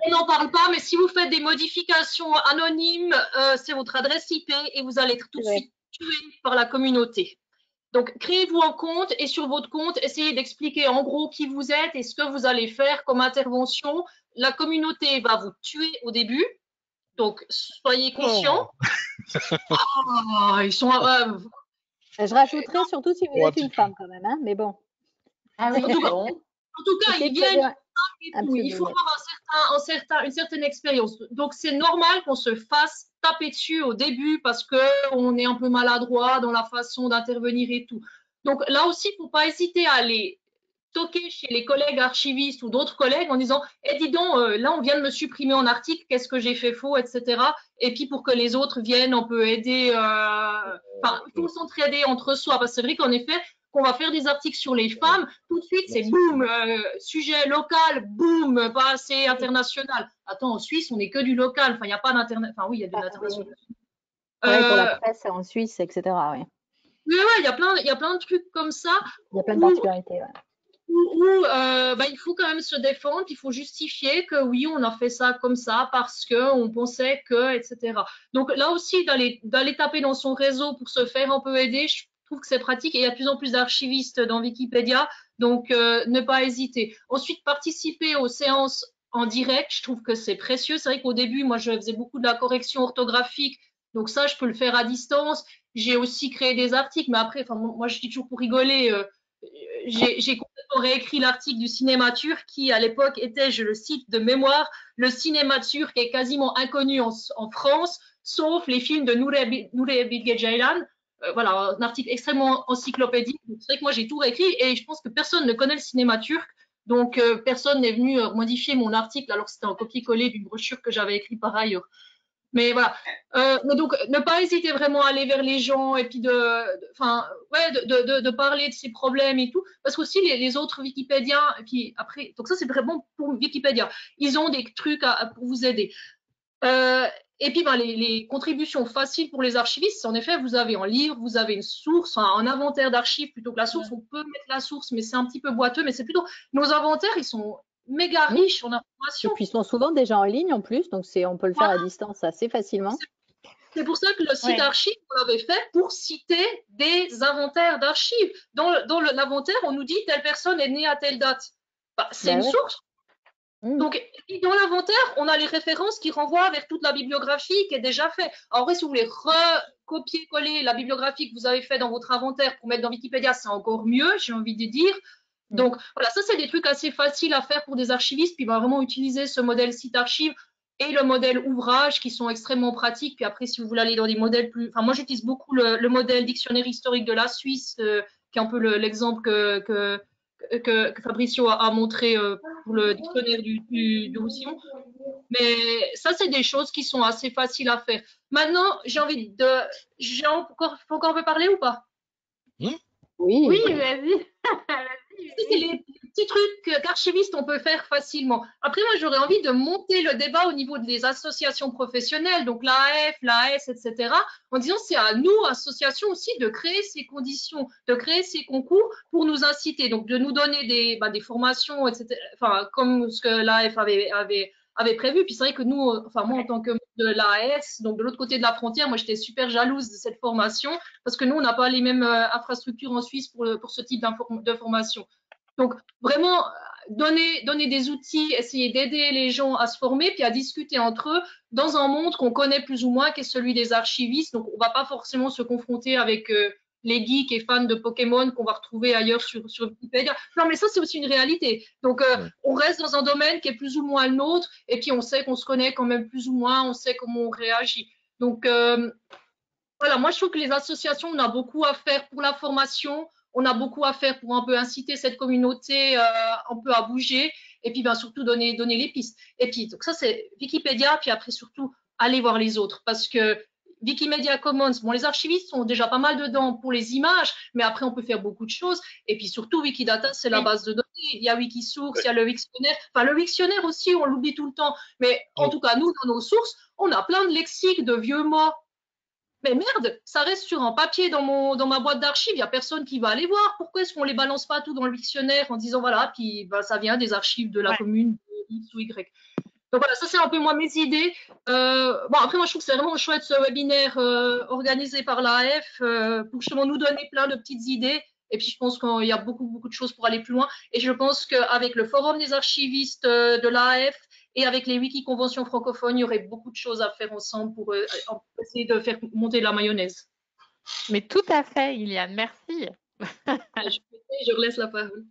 On n'en parle pas, mais si vous faites des modifications anonymes, c'est votre adresse IP et vous allez être tout de suite tué par la communauté. Donc, créez-vous un compte et sur votre compte, essayez d'expliquer en gros qui vous êtes et ce que vous allez faire comme intervention. La communauté va vous tuer au début, donc soyez conscients. Oh, ils sont. Je rajouterais surtout si vous êtes une femme quand même, hein, mais bon. Ah oui, En tout cas, ils viennent. Il faut avoir une certaine expérience. Donc, c'est normal qu'on se fasse taper dessus au début parce qu'on est un peu maladroit dans la façon d'intervenir et tout. Donc, là aussi, il ne faut pas hésiter à aller toquer chez les collègues archivistes ou d'autres collègues en disant eh, dis donc, là, on vient de me supprimer en article, qu'est-ce que j'ai fait faux, etc. Et puis, pour que les autres viennent, on peut aider. Enfin, il faut s'entraider entre soi. Parce que c'est vrai qu'en effet, qu'on va faire des articles sur les femmes, tout de suite, c'est boum, sujet local, boum, pas assez international. Attends, en Suisse, on n'est que du local. Enfin, il n'y a pas d'international. Enfin, oui, il y a de l'international. Pareil pour la presse en Suisse, etc. Ouais. Oui, ouais, il y a plein de trucs comme ça. Il y a plein de particularités. Ouais. Où il faut quand même se défendre, il faut justifier que oui, on a fait ça comme ça parce qu'on pensait que, etc. Donc là aussi, d'aller taper dans son réseau pour se faire un peu aider, je trouve que c'est pratique et il y a de plus en plus d'archivistes dans Wikipédia, donc ne pas hésiter. Ensuite, participer aux séances en direct, je trouve que c'est précieux. C'est vrai qu'au début, moi, je faisais beaucoup de la correction orthographique, donc ça, je peux le faire à distance. J'ai aussi créé des articles, mais après, enfin, moi, je dis toujours pour rigoler, j'ai complètement réécrit l'article du Cinématurg qui, à l'époque, était, je le cite de mémoire, le Cinématurg qui est quasiment inconnu en France, sauf les films de Nuri Bilge Ceylan. Voilà, un article extrêmement encyclopédique. C'est vrai que moi, j'ai tout réécrit et je pense que personne ne connaît le Cinématurg. Donc, personne n'est venu modifier mon article alors que c'était un copier-coller d'une brochure que j'avais écrite par ailleurs. Mais voilà. Mais donc, ne pas hésiter vraiment à aller vers les gens et puis de parler de ces problèmes et tout. Parce qu'aussi, les autres Wikipédiens, et puis après, donc ça, c'est vraiment pour Wikipédia. Ils ont des trucs pour vous aider. Et puis, les contributions faciles pour les archivistes, c'est en effet, vous avez un livre, vous avez une source, un inventaire d'archives plutôt que la source. On peut mettre la source, mais c'est un petit peu boiteux. Mais c'est plutôt, nos inventaires, ils sont méga riches en informations. Et puis ils sont souvent déjà en ligne en plus, donc on peut le faire à distance assez facilement. C'est pour ça que le site d'archives, on l'avait fait pour citer des inventaires d'archives. Dans l'inventaire, on nous dit telle personne est née à telle date. C'est une source. Donc, dans l'inventaire, on a les références qui renvoient vers toute la bibliographie qui est déjà faite. En vrai, si vous voulez recopier-coller la bibliographie que vous avez fait dans votre inventaire pour mettre dans Wikipédia, c'est encore mieux, j'ai envie de dire. Donc, voilà, ça, c'est des trucs assez faciles à faire pour des archivistes. Puis, vraiment utiliser ce modèle site archive et le modèle ouvrage qui sont extrêmement pratiques. Puis après, si vous voulez aller dans des modèles plus… Enfin, moi, j'utilise beaucoup le modèle dictionnaire historique de la Suisse, qui est un peu l'exemple que Fabricio a montré pour le dictionnaire du Roussillon. Mais ça, c'est des choses qui sont assez faciles à faire. Maintenant, j'ai envie de… Faut encore me parler ou pas? Oui, vas-y. C'est les petits trucs qu'archiviste on peut faire facilement. Après, moi, j'aurais envie de monter le débat au niveau des associations professionnelles, donc l'AF, l'AS, etc., en disant c'est à nous, associations aussi, de créer ces conditions, de créer ces concours pour nous inciter, donc de nous donner des formations, etc., enfin, comme ce que l'AF avait prévu. Puis c'est vrai que nous, enfin moi en tant que membre de l'AS, donc de l'autre côté de la frontière, moi j'étais super jalouse de cette formation parce que nous on n'a pas les mêmes infrastructures en Suisse pour ce type de formation. Donc vraiment donner des outils, essayer d'aider les gens à se former puis à discuter entre eux dans un monde qu'on connaît plus ou moins, qui est celui des archivistes. Donc on va pas forcément se confronter avec les geeks et fans de Pokémon qu'on va retrouver ailleurs sur Wikipédia. Non, mais ça, c'est aussi une réalité. Donc, on reste dans un domaine qui est plus ou moins le nôtre, et puis on sait qu'on se connaît quand même plus ou moins, on sait comment on réagit. Donc, voilà, moi, je trouve que les associations, on a beaucoup à faire pour la formation, on a beaucoup à faire pour un peu inciter cette communauté un peu à bouger, et puis surtout donner les pistes. Et puis, donc ça, c'est Wikipédia, puis après, surtout, aller voir les autres, parce que Wikimedia Commons, bon, les archivistes sont déjà pas mal dedans pour les images, mais après, on peut faire beaucoup de choses. Et puis surtout, Wikidata, c'est la base de données. Il y a Wikisource, il y a le Wiktionnaire. Enfin, le Wiktionnaire aussi, on l'oublie tout le temps. Mais en tout cas, nous, dans nos sources, on a plein de lexiques, de vieux mots. Mais merde, ça reste sur un papier dans ma boîte d'archives. Il n'y a personne qui va aller voir. Pourquoi est-ce qu'on ne les balance pas tout dans le Wiktionnaire en disant, voilà, puis ça vient des archives de la commune de X ou Y. Donc voilà, ça c'est un peu moi mes idées. Bon après moi je trouve que c'est vraiment chouette ce webinaire organisé par l'AF pour justement nous donner plein de petites idées. Et puis je pense qu'il y a beaucoup de choses pour aller plus loin. Et je pense qu'avec le forum des archivistes de l'AF et avec les wiki-conventions francophones, il y aurait beaucoup de choses à faire ensemble pour essayer de faire monter la mayonnaise. Mais tout à fait, Iliane, merci. Je relaisse la parole.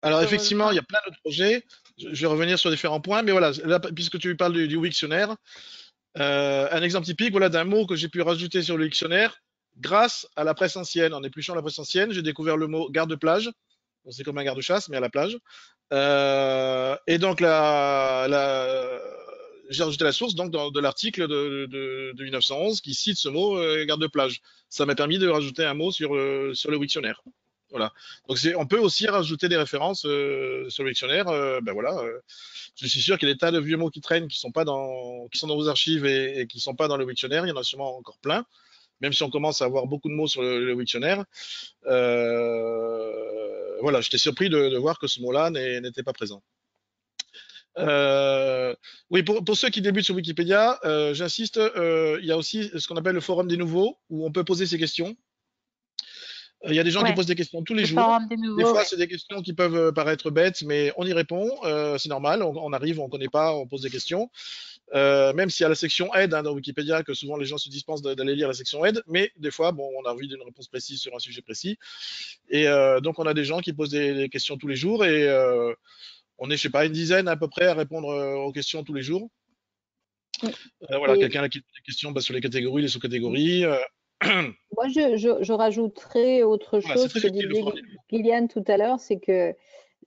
Alors effectivement, il y a plein d'autres projets. Je vais revenir sur différents points, mais voilà, là, puisque tu parles du Wiktionnaire, un exemple typique, voilà, d'un mot que j'ai pu rajouter sur le Wiktionnaire grâce à la presse ancienne. En épluchant la presse ancienne, j'ai découvert le mot garde-plage. Donc c'est comme un garde-chasse, mais à la plage. Et donc j'ai rajouté la source donc de l'article de 1911 qui cite ce mot garde-plage. Ça m'a permis de rajouter un mot sur le Wiktionnaire. Voilà. Donc on peut aussi rajouter des références sur le Wiktionnaire. Ben voilà. Je suis sûr qu'il y a des tas de vieux mots qui traînent, qui sont dans vos archives et qui sont pas dans le Wiktionnaire. Il y en a sûrement encore plein. Même si on commence à avoir beaucoup de mots sur le Wiktionnaire. Voilà, j'étais surpris de voir que ce mot-là n'était pas présent. Oui, pour ceux qui débutent sur Wikipédia, j'insiste, il y a aussi ce qu'on appelle le forum des nouveaux, où on peut poser ses questions. Il y a des gens qui posent des questions tous les Le jours. forum des nouveaux, Des fois, ouais. c'est des questions qui peuvent paraître bêtes, mais on y répond. C'est normal, on arrive, on connaît pas, on pose des questions. Même s'il y a la section aide dans Wikipédia, que souvent les gens se dispensent d'aller lire la section aide, mais des fois, bon, on a envie d'une réponse précise sur un sujet précis. Et donc, on a des gens qui posent des questions tous les jours et on est, je sais pas, une dizaine à peu près à répondre aux questions tous les jours. Voilà, Et quelqu'un qui pose des questions sur les catégories, les sous-catégories. moi, je rajouterais autre Voilà, c'est chose très que utile le disait forum des nouveaux. Gillian tout à l'heure, c'est que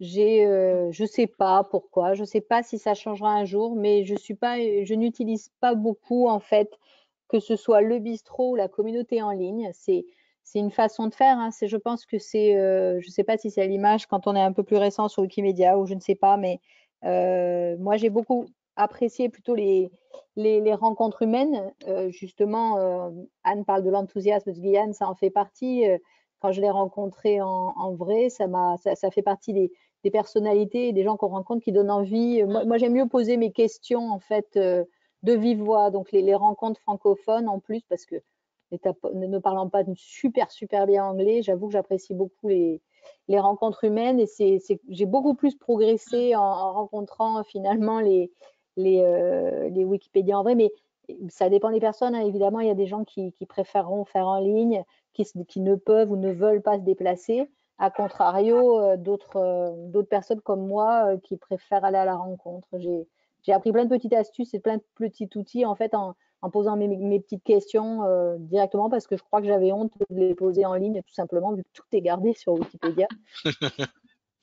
je sais pas pourquoi, je sais pas si ça changera un jour, mais je n'utilise pas beaucoup en fait, que ce soit le bistrot ou la communauté en ligne. C'est une façon de faire, hein. Je pense que je sais pas si c'est à l'image quand on est un peu plus récent sur Wikimedia ou je ne sais pas, mais moi j'ai beaucoup apprécié plutôt les rencontres humaines. Justement, Anne parle de l'enthousiasme de Guyane, ça en fait partie. Quand je l'ai rencontré en vrai, ça fait partie des personnalités et des gens qu'on rencontre qui donnent envie. Moi j'aime mieux poser mes questions en fait de vive voix. Donc les rencontres francophones en plus, parce que ne parlant pas super bien anglais, j'avoue que j'apprécie beaucoup les rencontres humaines et j'ai beaucoup plus progressé en rencontrant finalement les Wikipédias en vrai, mais ça dépend des personnes, hein. Évidemment, il y a des gens qui préféreront faire en ligne, qui ne peuvent ou ne veulent pas se déplacer. A contrario, d'autres personnes comme moi qui préfèrent aller à la rencontre. J'ai appris plein de petites astuces et plein de petits outils en fait en posant mes petites questions directement parce que je crois que j'avais honte de les poser en ligne tout simplement vu que tout est gardé sur Wikipédia.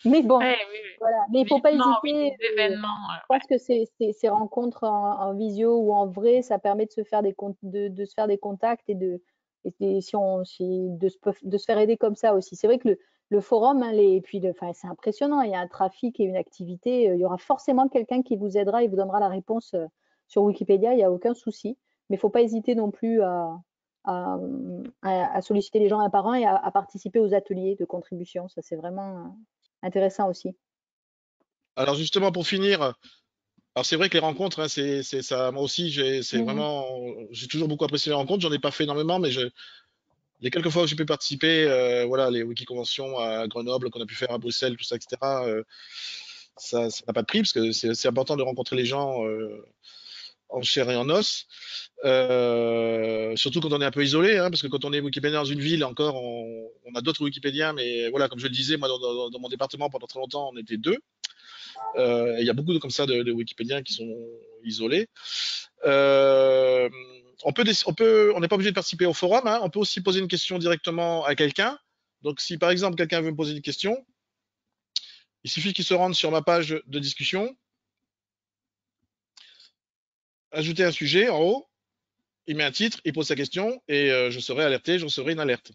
Mais bon, Oui. voilà. Mais il ne faut pas Vivement, oui, hésiter. des événements. Je pense que ces rencontres en visio ou en vrai, ça permet de se faire de se faire des contacts et de se faire aider comme ça aussi. C'est vrai que le forum, hein, enfin, c'est impressionnant. Il y a un trafic et une activité. Il y aura forcément quelqu'un qui vous aidera et vous donnera la réponse sur Wikipédia. Il n'y a aucun souci. Mais il ne faut pas hésiter non plus à solliciter les gens un par un et à participer aux ateliers de contribution. Ça, c'est vraiment intéressant aussi. Alors justement, pour finir, alors c'est vrai que les rencontres, hein, c'est ça. Moi aussi, j'ai toujours beaucoup apprécié les rencontres. J'en ai pas fait énormément, mais il y a quelques fois où j'ai pu participer. Voilà, les Wikiconventions à Grenoble qu'on a pu faire à Bruxelles, tout ça, etc. Ça n'a pas de prix parce que c'est important de rencontrer les gens en chair et en os. Surtout quand on est un peu isolé, hein, parce que quand on est Wikipédien dans une ville, encore, on a d'autres Wikipédiens, mais voilà, comme je le disais, moi, dans mon département, pendant très longtemps, on était deux. Il y a beaucoup comme ça de Wikipédiens qui sont isolés. On n'est pas obligé de participer au forum, hein, on peut aussi poser une question directement à quelqu'un. Donc, si par exemple quelqu'un veut me poser une question, il suffit qu'il se rende sur ma page de discussion, ajouter un sujet en haut, il met un titre, il pose sa question et je serai alerté, je recevrai une alerte.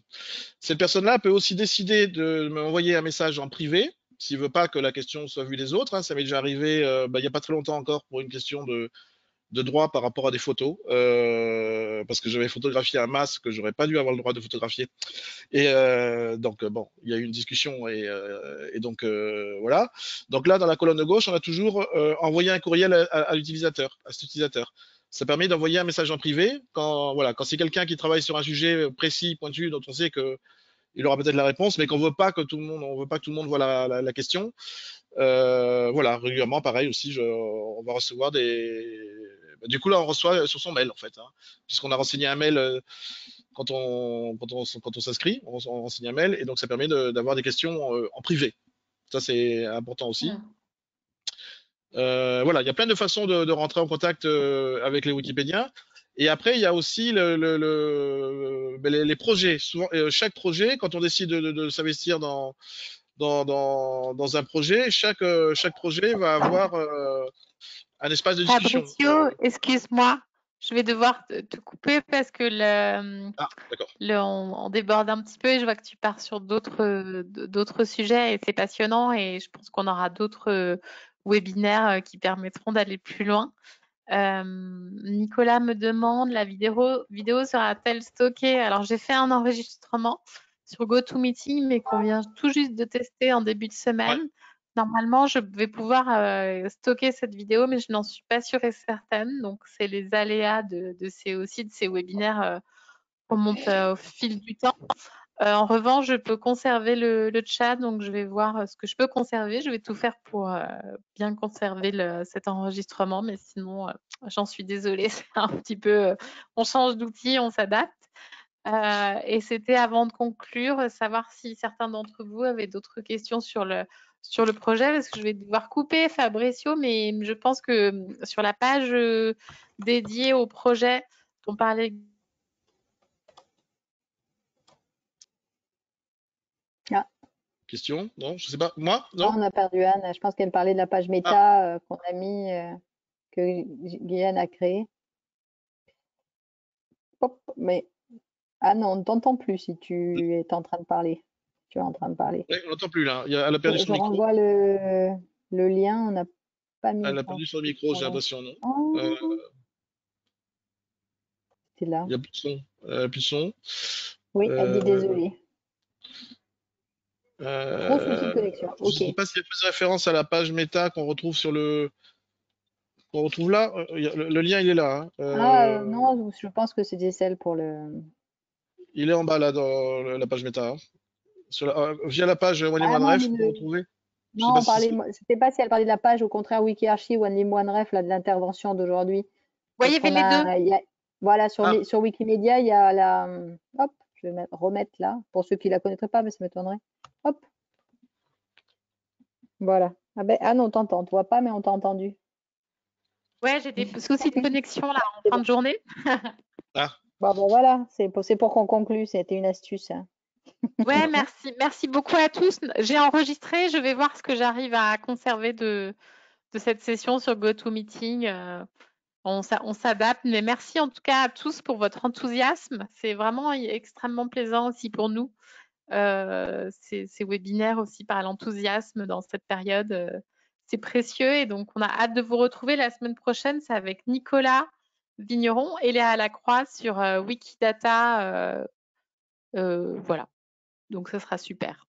Cette personne-là peut aussi décider de m'envoyer un message en privé s'il veut pas que la question soit vue des autres, hein. Ça m'est déjà arrivé il y a pas très longtemps encore pour une question de droit par rapport à des photos, parce que j'avais photographié un masque que j'aurais pas dû avoir le droit de photographier. Et donc bon, il y a eu une discussion et donc voilà. Donc là, dans la colonne de gauche, on a toujours envoyé un courriel à l'utilisateur, à cet utilisateur. Ça permet d'envoyer un message en privé quand voilà, quand c'est quelqu'un qui travaille sur un sujet précis, pointu, dont on sait que il aura peut-être la réponse, mais qu'on veut pas que tout le monde voit la question. Voilà, régulièrement, pareil aussi, on va recevoir du coup là, on reçoit sur son mail en fait, hein, puisqu'on a renseigné un mail quand on s'inscrit, on renseigne un mail et donc ça permet d'avoir des questions en privé. Ça c'est important aussi. Voilà, il y a plein de façons de rentrer en contact avec les Wikipédiens. Et après, il y a aussi les projets. Souvent, chaque projet, quand on décide de s'investir dans dans un projet. Chaque projet va avoir un espace de discussion. Fabricio, excuse-moi, je vais devoir te couper parce que Ah, d'accord. on déborde un petit peu et je vois que tu pars sur d'autres sujets et c'est passionnant et je pense qu'on aura d'autres webinaires qui permettront d'aller plus loin. Nicolas me demande, la vidéo sera-t-elle stockée? Alors, j'ai fait un enregistrement sur GoToMeeting, mais qu'on vient tout juste de tester en début de semaine. Ouais. Normalement, je vais pouvoir stocker cette vidéo, mais je n'en suis pas sûre et certaine. Donc, c'est les aléas de ces webinaires qu'on monte au fil du temps. En revanche, je peux conserver le chat, donc je vais voir ce que je peux conserver. Je vais tout faire pour bien conserver cet enregistrement, mais sinon, j'en suis désolée. C'est un petit peu, on change d'outil, on s'adapte. Et c'était avant de conclure, savoir si certains d'entre vous avaient d'autres questions sur le projet, parce que je vais devoir couper Fabricio, mais je pense que sur la page dédiée au projet dont parlait. Question? Non, je sais pas. Moi? Non, Non? on a perdu Anne. Je pense qu'elle parlait de la page méta qu'on a mis, que Guyane a créée. Hop, mais Anne, on ne t'entend plus si tu es en train de parler. Tu es en train de parler. Ouais, on n'entend plus là. Elle a perdu Je son micro. renvoie le lien. On n'a pas mis. Elle a perdu son micro, j'ai l'impression, non? Oh, c'est là. Il n'y a plus de son. Plus de son. Oui, elle dit désolé. Gros souci de connexion. Je ne sais Ok. pas s'il y a plus de référence à la page méta qu'on retrouve qu'on retrouve là. Le lien, il est là. Hein. Non, je pense que c'était celle pour le. Il est en bas là dans la page méta. Hein. Via la page OneLib1Ref, non, vous retrouvez. Je sais non, pas on si parlait. C'était pas si elle parlait de la page, au contraire, WikiArchive, OneLib1Ref, là, de l'intervention d'aujourd'hui. Ouais, il y Parce avait qu'on les deux. voilà, sur Ah. sur Wikimedia, il y a la. Hop, je vais remettre là, pour ceux qui la connaîtraient pas, mais ça m'étonnerait. Hop. Voilà. Ah non, on t'entend. On te voit pas, mais on t'a entendu. Ouais, j'ai des soucis de connexion là en C'est fin bon. de journée. Ah. Bon, voilà, c'est pour qu'on conclue. C'était une astuce. Hein. Ouais, merci beaucoup à tous. J'ai enregistré, je vais voir ce que j'arrive à conserver de cette session sur GoToMeeting. On s'adapte, mais merci en tout cas à tous pour votre enthousiasme. C'est vraiment extrêmement plaisant aussi pour nous. Ces webinaires aussi par l'enthousiasme dans cette période, c'est précieux et donc on a hâte de vous retrouver la semaine prochaine. C'est avec Nicolas Vigneron et Léa Lacroix sur Wikidata. Voilà, donc ça sera super.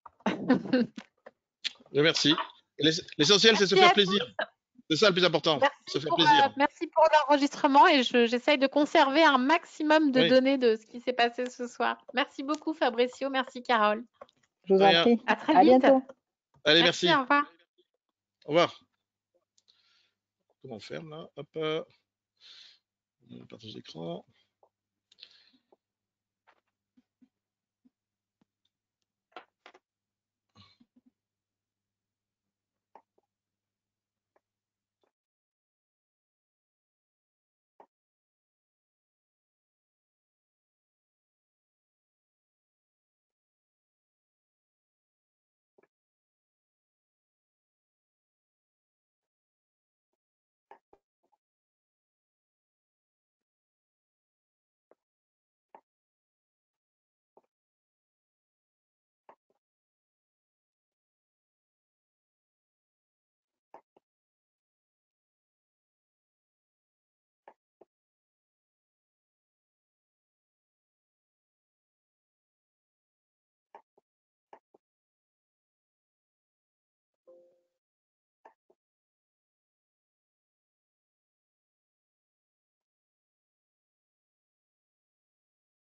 Merci. L'essentiel, c'est se Merci faire à plaisir. C'est ça le plus important. Se faire plaisir. Merci pour l'enregistrement et j'essaye de conserver un maximum de données de ce qui s'est passé ce soir. Merci beaucoup Fabricio, merci Carole. Je vous en prie. À très À vite. bientôt. Allez, merci. Au revoir. Au revoir. Comment on ferme là? Hop. Partage d'écran.